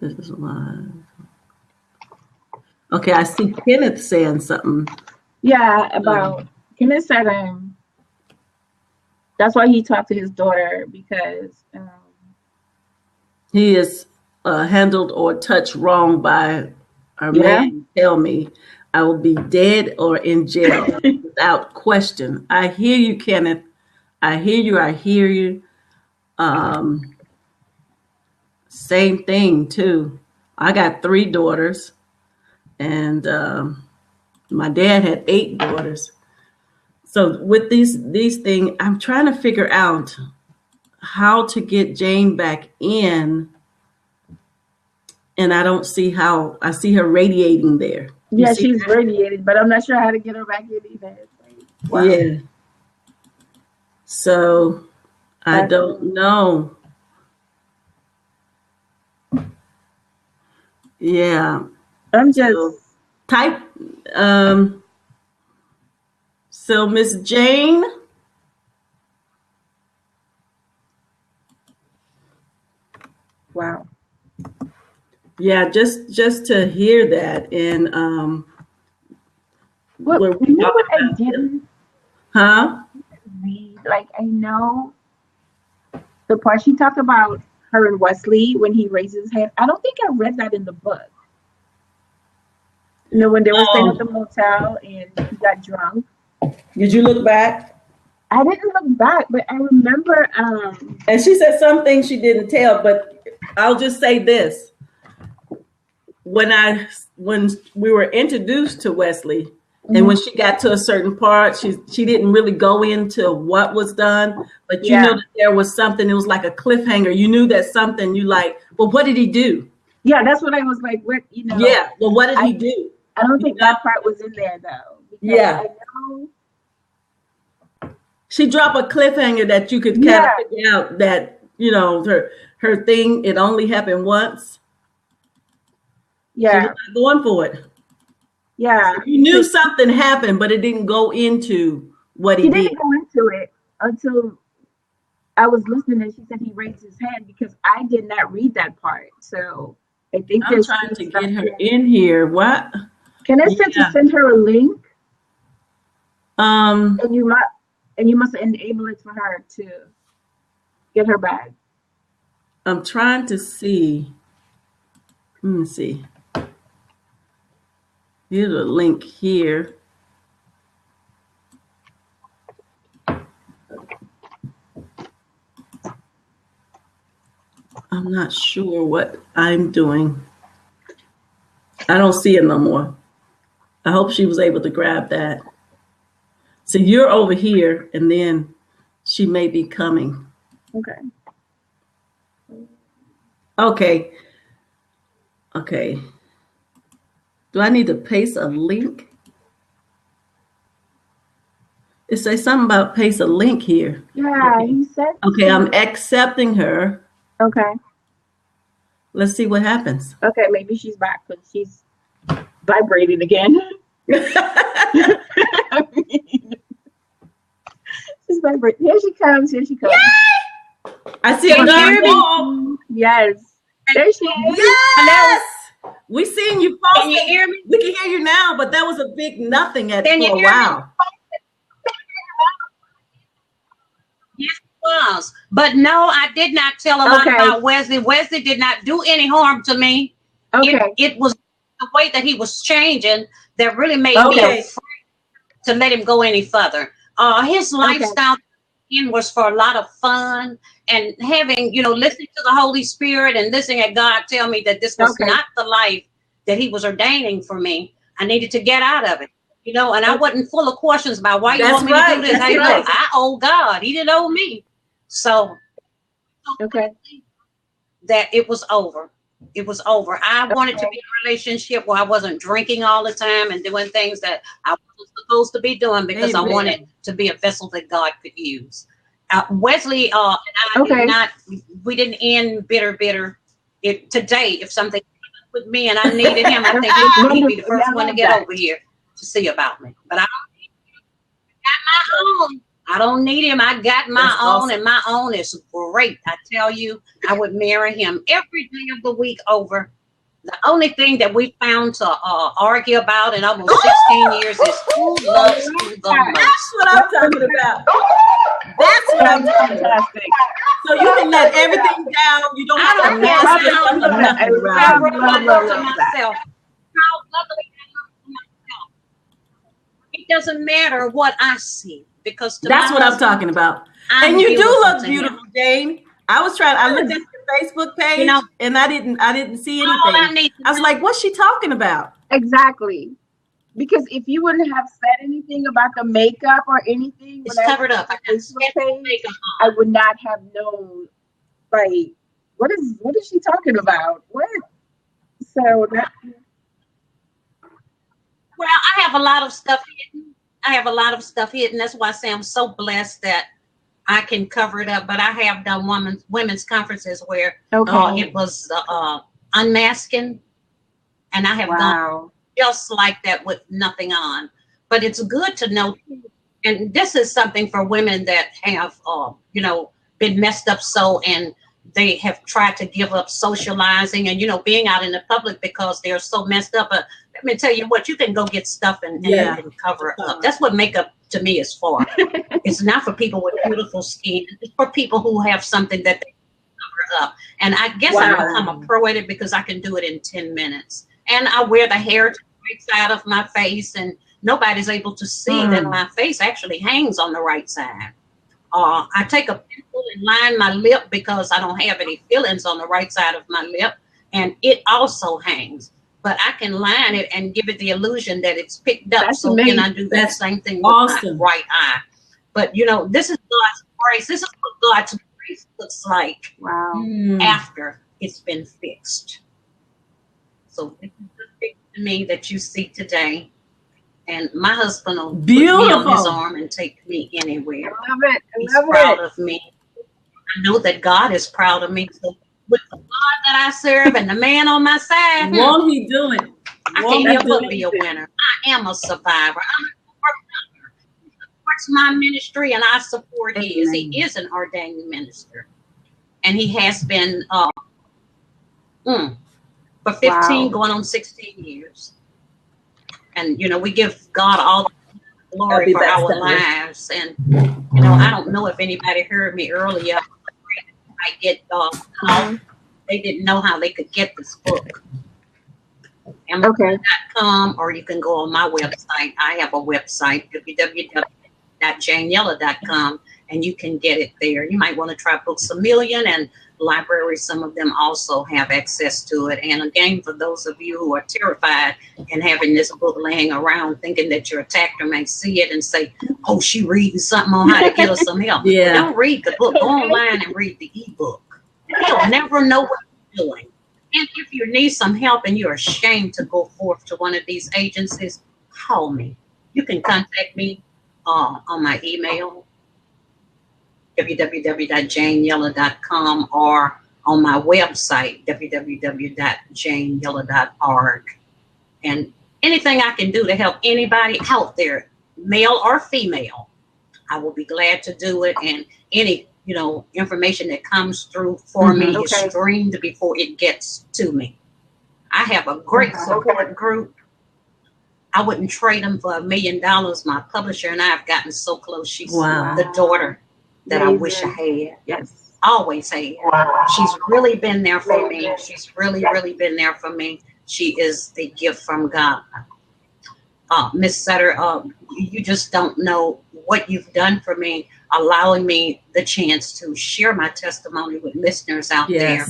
this is live. Okay, I see Kenneth saying something. Yeah, about Kenneth said that's why he talked to his daughter, because he is handled or touched wrong by our Yeah. man, tell me, I will be dead or in jail without question. I hear you, Kenneth. I hear you. I hear you. Um, Same thing too. I got 3 daughters, and my dad had 8 daughters. So with these things, I'm trying to figure out how to get Jane back in, and I don't see how. I see her radiating there. You Yeah, see she's that? radiated, but I'm not sure how to get her back in either. It's like, wow. Yeah. So I That's don't know. Yeah. I'm just So type. Um, so Miss Jane. wow. Yeah, just to hear that, and What where we you know talk what I about, didn't huh? read? Like I know the part she talked about her and Wesley when he raised his hand. I don't think I read that in the book. You know, when they were staying at the Oh, motel and he got drunk. did you look back? I didn't look back, but I remember And she said some things she didn't tell, but I'll just say this: when we were introduced to Wesley, and when she got to a certain part, she didn't really go into what was done, but you know yeah. that there was something. It was like a cliffhanger. You knew that something. You like, well, what did he do? Yeah, that's what I was like, what you know, Yeah, well, what did I he do? I don't You think know? that part was in there though. Because Yeah. I know She dropped a cliffhanger that you could kind of yeah, figure out that, her thing, it only happened once. She was yeah, not going for it. yeah. So you knew Because something happened, but it didn't go into what he she did. didn't go into it until I was listening and she said he raised his hand because I did not read that part. So I think I'm there's trying still to get her something. in here. What? Can I send to Yeah. send her a link Um, and you must enable it for her to get her back. I'm trying to see. Let me see. Here's a link here. I'm not sure what I'm doing. I don't see it no more. I hope she was able to grab that. So you're over here, and then she may be coming. Okay. Okay. Okay. Do I need to paste a link? It says something about paste a link here. Yeah, Okay. he said Okay, I'm to accepting her. okay. Let's see what happens. Okay, maybe she's back because she's vibrating again. I mean, she's vibrating. Here she comes. Here she comes. I see Can you another hear me? wall. Yes. There she is. Yes! We seen you Can you posting. hear me? We can hear you now, but that was a big nothing Can you for a hear me? while. Yes, it was. But no, I did not tell a lot Okay. about Wesley. Wesley did not do any harm to me. Okay. It was the way that he was changing that really made me Okay. afraid to let him go any further. His lifestyle was for a lot of fun and having, listening to the Holy Spirit and listening at God tell me that this was not the life that he was ordaining for me. I needed to get out of it, and I wasn't full of questions about why you That's want me to right. do this. That's Hey, right. look, I owe God. He didn't owe me. So Okay. that it was over. It was over. I wanted to be in a relationship where I wasn't drinking all the time and doing things that I wasn't supposed to be doing because I Amen. wanted to be a vessel that God could use. Wesley and I Okay. did not. We didn't end bitter. Today, if something happened with me and I needed him, I think he'd be the Wonderful. Yeah, first I one to love get that. over here to see about me. But I got my own. I don't need him. I got my That's own, awesome. and my own is great. I tell you, I would marry him every day of the week over. The only thing that we found to argue about in almost 16 years is who loves who the most. That's what I'm talking about. That's That's what I'm talking about. fantastic. So you can let everything down. You don't have to I mask love it. yourself or nothing I around. love, love, love, love that. myself. How lovely I look to myself. It doesn't matter what I see because to That's my what I'm husband, talking about. I'm And you do beautiful look to beautiful, him. Jane. I looked at your Facebook page, You know, and I didn't see all I anything. need to I was know like, what's she talking about? Exactly. Because if you wouldn't have said anything about the makeup or anything when is I covered looked up. I at your got Facebook special page, makeup I on. would not have known. Like, what is she talking about? What? So that Well, I have a lot of stuff hidden. I have a lot of stuff hidden. That's why I say I'm so blessed that I can cover it up. But I have done women's conferences where okay. it was unmasking, and I have gone Wow. just like that with nothing on. But it's good to know, and this is something for women that have, been messed up so, and they have tried to give up socializing and being out in the public because they're so messed up. But let me tell you what, you can go get stuff and you can cover it up. That's what makeup to me is for. It's not for people with beautiful skin. It's for people who have something that they cover up. And I guess I become a pro at it because I can do it in 10 minutes. And I wear the hair to the right side of my face, and nobody's able to see that my face actually hangs on the right side. I take a pencil and line my lip because I don't have any fillings on the right side of my lip, and it also hangs. But I can line it and give it the illusion that it's picked up. That's so amazing. then I do that same thing with Awesome. my right eye. But this is God's grace. This is what God's grace looks like Wow. after it's been fixed. So this is the thing to me that you see today. And my husband will put me on his arm and take me anywhere. I love it. He's I love proud it. of me. I know that God is proud of me. So with the God that I serve and the man on my side, Won't he do it? I can't help but be a winner. I am a survivor. I'm a survivor. He supports my ministry, and I support his. He is an ordained minister, and he has been for 15, going on 16 years. And we give God all the glory for our lives. And I don't know if anybody heard me earlier. I get they didn't know how they could get this book. Amazon.com, or you can go on my website. I have a website, www.janeyella.com, and you can get it there. You might want to try Books A Million, and libraries, some of them also have access to it. And again, for those of you who are terrified and having this book laying around thinking that your attacker may see it and say, oh, she reading something on how to get us some help. Yeah. Don't read the book. Go online and read the ebook. You'll never know what you're doing. And if you need some help and you're ashamed to go forth to one of these agencies, call me. You can contact me on my email, www.janeyella.com, or on my website, www.janeyella.org. And anything I can do to help anybody out there, male or female, I will be glad to do it. And any information that comes through for me is streamed before it gets to me. I have a great support group. I wouldn't trade them for $1 million. My publisher and I have gotten so close. She's the daughter that I wish I had. Yes. Always had. She's really been there for me. She's really, really been there for me. She is a gift from God. Miss Sutter, you just don't know what you've done for me, allowing me the chance to share my testimony with listeners out there.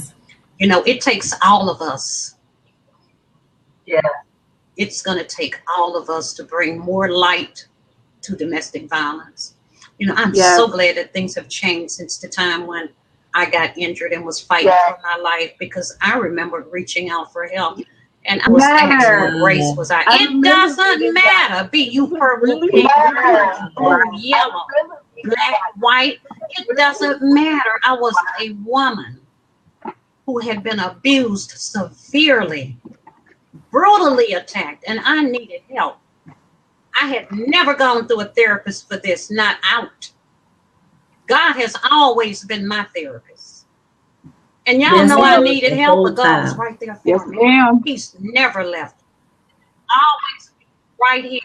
It takes all of us. Yeah. It's going to take all of us to bring more light to domestic violence. I'm so glad that things have changed since the time when I got injured and was fighting for my life, because I remember reaching out for help. And I was asked what race was I. It doesn't matter. Be you purple, pink, blue, yellow, black, white. It doesn't matter. I was a woman who had been abused severely, brutally attacked, and I needed help. I had never gone through a therapist for this, not out. God has always been my therapist. And y'all know I needed help, but God was right there for me. He's never left. Always right here.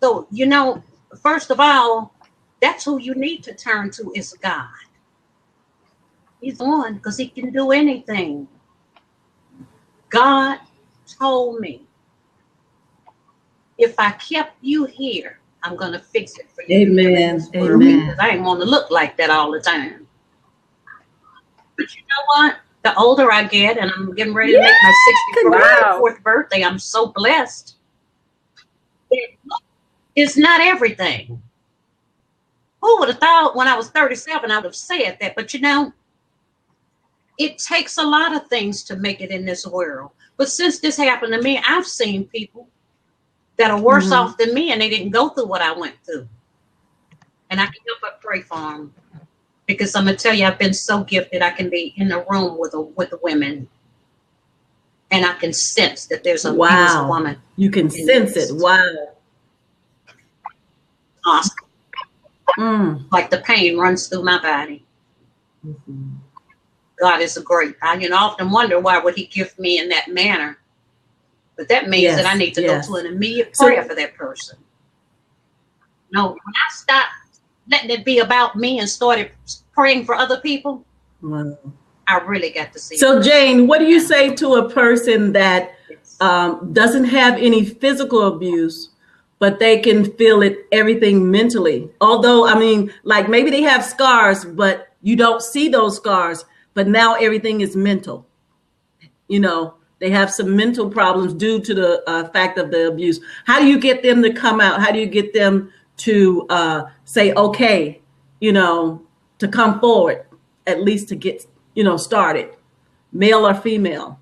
So, first of all, That's who you need to turn to is God. He's the one, because he can do anything. God told me, if I kept you here, I'm going to fix it for you. Amen. Amen. Because I ain't want to look like that all the time. But you know what? The older I get, and I'm getting ready to make my 64th birthday, I'm so blessed. It's not everything. Who would have thought when I was 37 I would have said that? But you know, it takes a lot of things to make it in this world. But since this happened to me, I've seen people that are worse off than me, and they didn't go through what I went through. And I can help but pray for them. Because I'm going to tell you, I've been so gifted. I can be in a room with the women, and I can sense that there's a beautiful woman. You can sense it. Wow. Awesome. Like the pain runs through my body. God is a great. I often wonder, why would he gift me in that manner? But that means that I need to go to an immediate prayer for that person. No, when I stopped letting it be about me and started praying for other people, I really got to see. So Jane, what do you say to a person that doesn't have any physical abuse, but they can feel it, everything mentally? Although, I mean, like maybe they have scars, but you don't see those scars, but now everything is mental. They have some mental problems due to the fact of the abuse. How do you get them to come out? How do you get them to say, okay, to come forward, at least to get, started, male or female?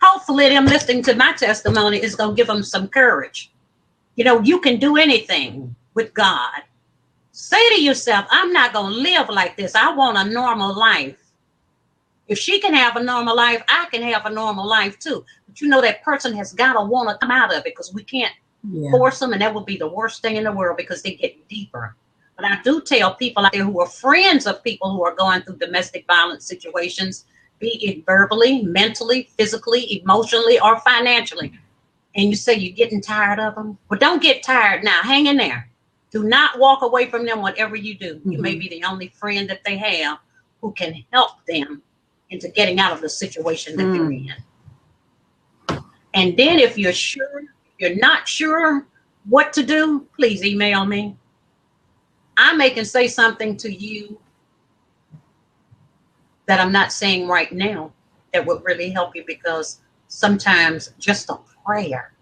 Hopefully them listening to my testimony is going to give them some courage. You can do anything with God. Say to yourself, I'm not going to live like this. I want a normal life. If she can have a normal life, I can have a normal life too. But that person has got to want to come out of it, because we can't force them, and that would be the worst thing in the world, because they get deeper. But I do tell people out there who are friends of people who are going through domestic violence situations, be it verbally, mentally, physically, emotionally, or financially, and you say you're getting tired of them, but don't get tired now. Hang in there. Do not walk away from them, whatever you do. You may be the only friend that they have who can help them into getting out of the situation that they're in. And then if you're not sure what to do, please email me. I may can say something to you that I'm not saying right now that would really help you, because sometimes just a prayer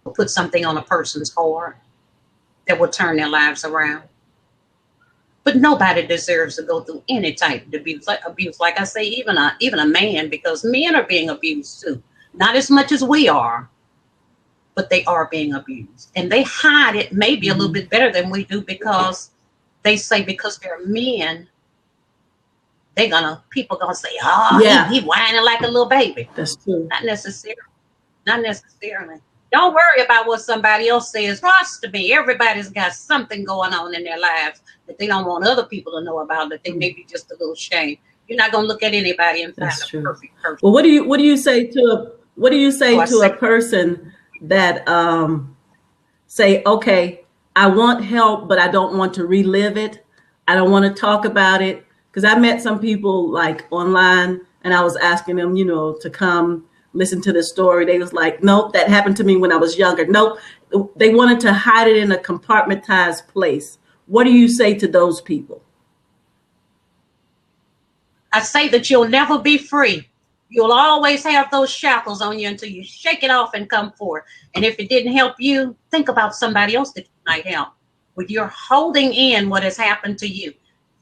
will put something on a person's heart that will turn their lives around. But nobody deserves to go through any type of abuse. Like I say, even a man, because men are being abused too. Not as much as we are, but they are being abused. And they hide it maybe a little bit better than we do, because they say because they're men, people gonna say, he whining like a little baby. That's true. Not necessarily. Not necessarily. Don't worry about what somebody else says. Trust me, everybody's got something going on in their lives that they don't want other people to know about, that they may be just a little ashamed. You're not gonna look at anybody and find a perfect person. Well, what do you say to a person that say, okay, I want help, but I don't want to relive it. I don't want to talk about it. Because I met some people like online, and I was asking them, to come listen to the story. They was like, nope, that happened to me when I was younger. Nope. They wanted to hide it in a compartmentalized place. What do you say to those people? I say that you'll never be free. You'll always have those shackles on you until you shake it off and come forward. And if it didn't help you, think about somebody else that you might help. When you're holding in what has happened to you,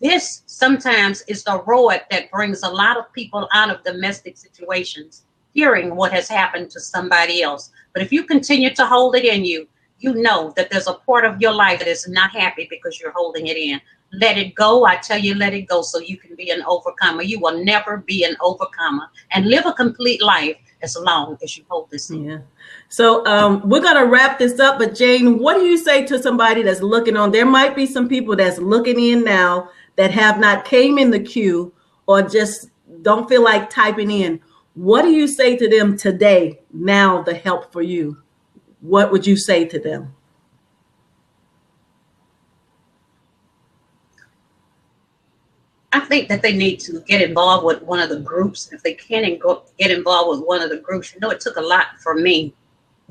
this sometimes is the road that brings a lot of people out of domestic situations, hearing what has happened to somebody else. But if you continue to hold it in you, you know that there's a part of your life that is not happy because you're holding it in. Let it go. I tell you, let it go so you can be an overcomer. You will never be an overcomer and live a complete life as long as you hold this in. Yeah. So we're going to wrap this up. But Jane, what do you say to somebody that's looking on? There might be some people that's looking in now that have not came in the queue or just don't feel like typing in. What do you say to them today, now the help for you? What would you say to them? I think that they need to get involved with one of the groups. If they can't get involved with one of the groups, it took a lot for me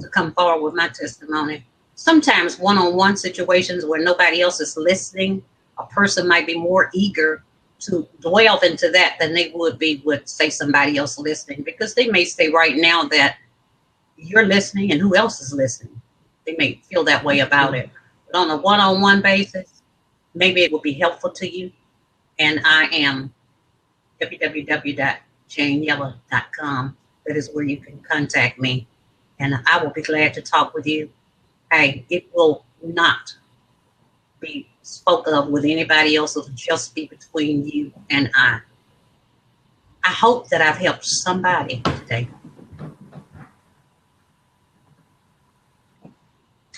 to come forward with my testimony. Sometimes one-on-one situations where nobody else is listening, a person might be more eager to delve into that than they would be with, say, somebody else listening, because they may say right now that you're listening and who else is listening. They may feel that way about it. But on a one-on-one basis, maybe it will be helpful to you. And I am www.janeyellow.com. That is where you can contact me, and I will be glad to talk with you. Hey, it will not be spoken of with anybody else. It'll just be between you and I. I hope that I've helped somebody today.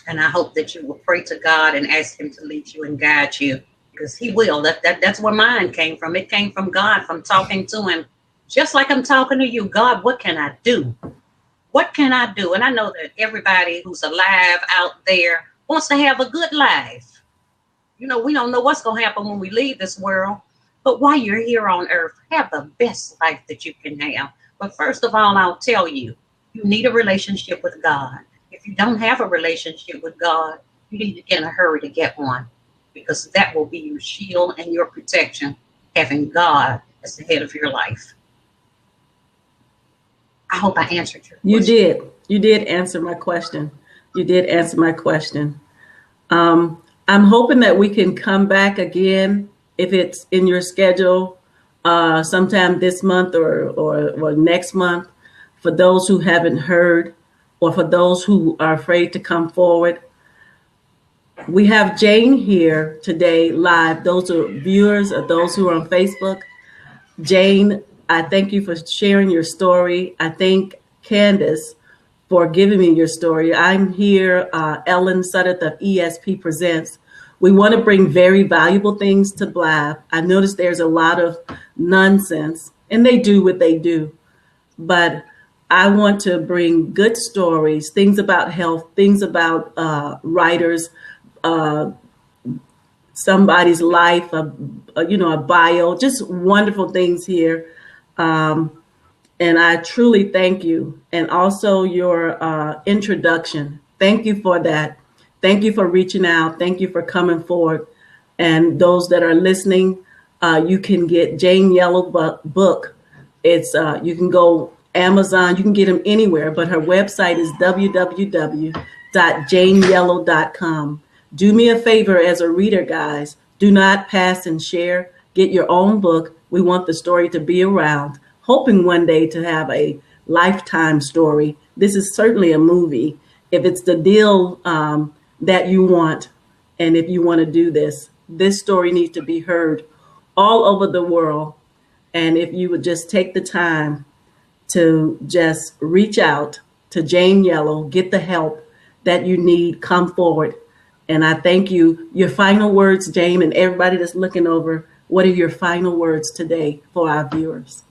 And I hope that you will pray to God and ask him to lead you and guide you, because he will. That's where mine came from. It came from God, from talking to him. Just like I'm talking to you, God, what can I do? What can I do? And I know that everybody who's alive out there wants to have a good life. We don't know what's going to happen when we leave this world. But while you're here on earth, have the best life that you can have. But first of all, I'll tell you, you need a relationship with God. If you don't have a relationship with God, you need to get in a hurry to get one, because that will be your shield and your protection, having God as the head of your life. I hope I answered your question. You did. You did answer my question. You did answer my question. I'm hoping that we can come back again, if it's in your schedule, sometime this month or next month, for those who haven't heard, or for those who are afraid to come forward. We have Jane here today live. Those are viewers, or those who are on Facebook. Jane, I thank you for sharing your story. I thank Candace for giving me your story. I'm here, Ellen Suddeth of ESP Presents. We want to bring very valuable things to Blab. I noticed there's a lot of nonsense, and they do what they do. But I want to bring good stories, things about health, things about writers, somebody's life, a bio, just wonderful things here. And I truly thank you. And also your introduction. Thank you for that. Thank you for reaching out. Thank you for coming forward. And those that are listening, you can get Jane Yellow book. It's you can go Amazon, you can get them anywhere, but her website is www.janeyellow.com. Do me a favor as a reader, guys. Do not pass and share. Get your own book. We want the story to be around, hoping one day to have a lifetime story. This is certainly a movie. If it's the deal that you want, and if you want to do this story needs to be heard all over the world. And if you would just take the time to just reach out to Jane Yellow, get the help that you need, come forward. And I thank you. Your final words, Jane, and everybody that's looking over, what are your final words today for our viewers?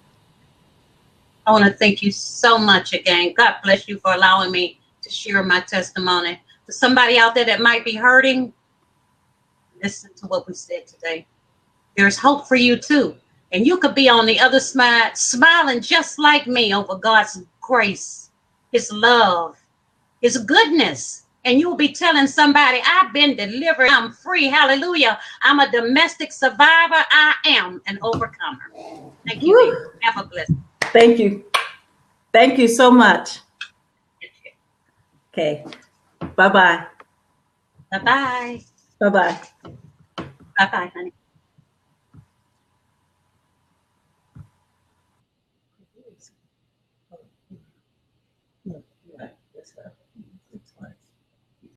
I want to thank you so much again. God bless you for allowing me to share my testimony. To somebody out there that might be hurting, listen to what we said today. There's hope for you too. And you could be on the other side, smiling just like me over God's grace, his love, his goodness. And you'll be telling somebody, I've been delivered. I'm free. Hallelujah. I'm a domestic survivor. I am an overcomer. Thank you. Woo. Have a blessing. Thank you. Thank you so much. Okay. Bye-bye. Bye-bye. Bye-bye. Bye-bye, honey.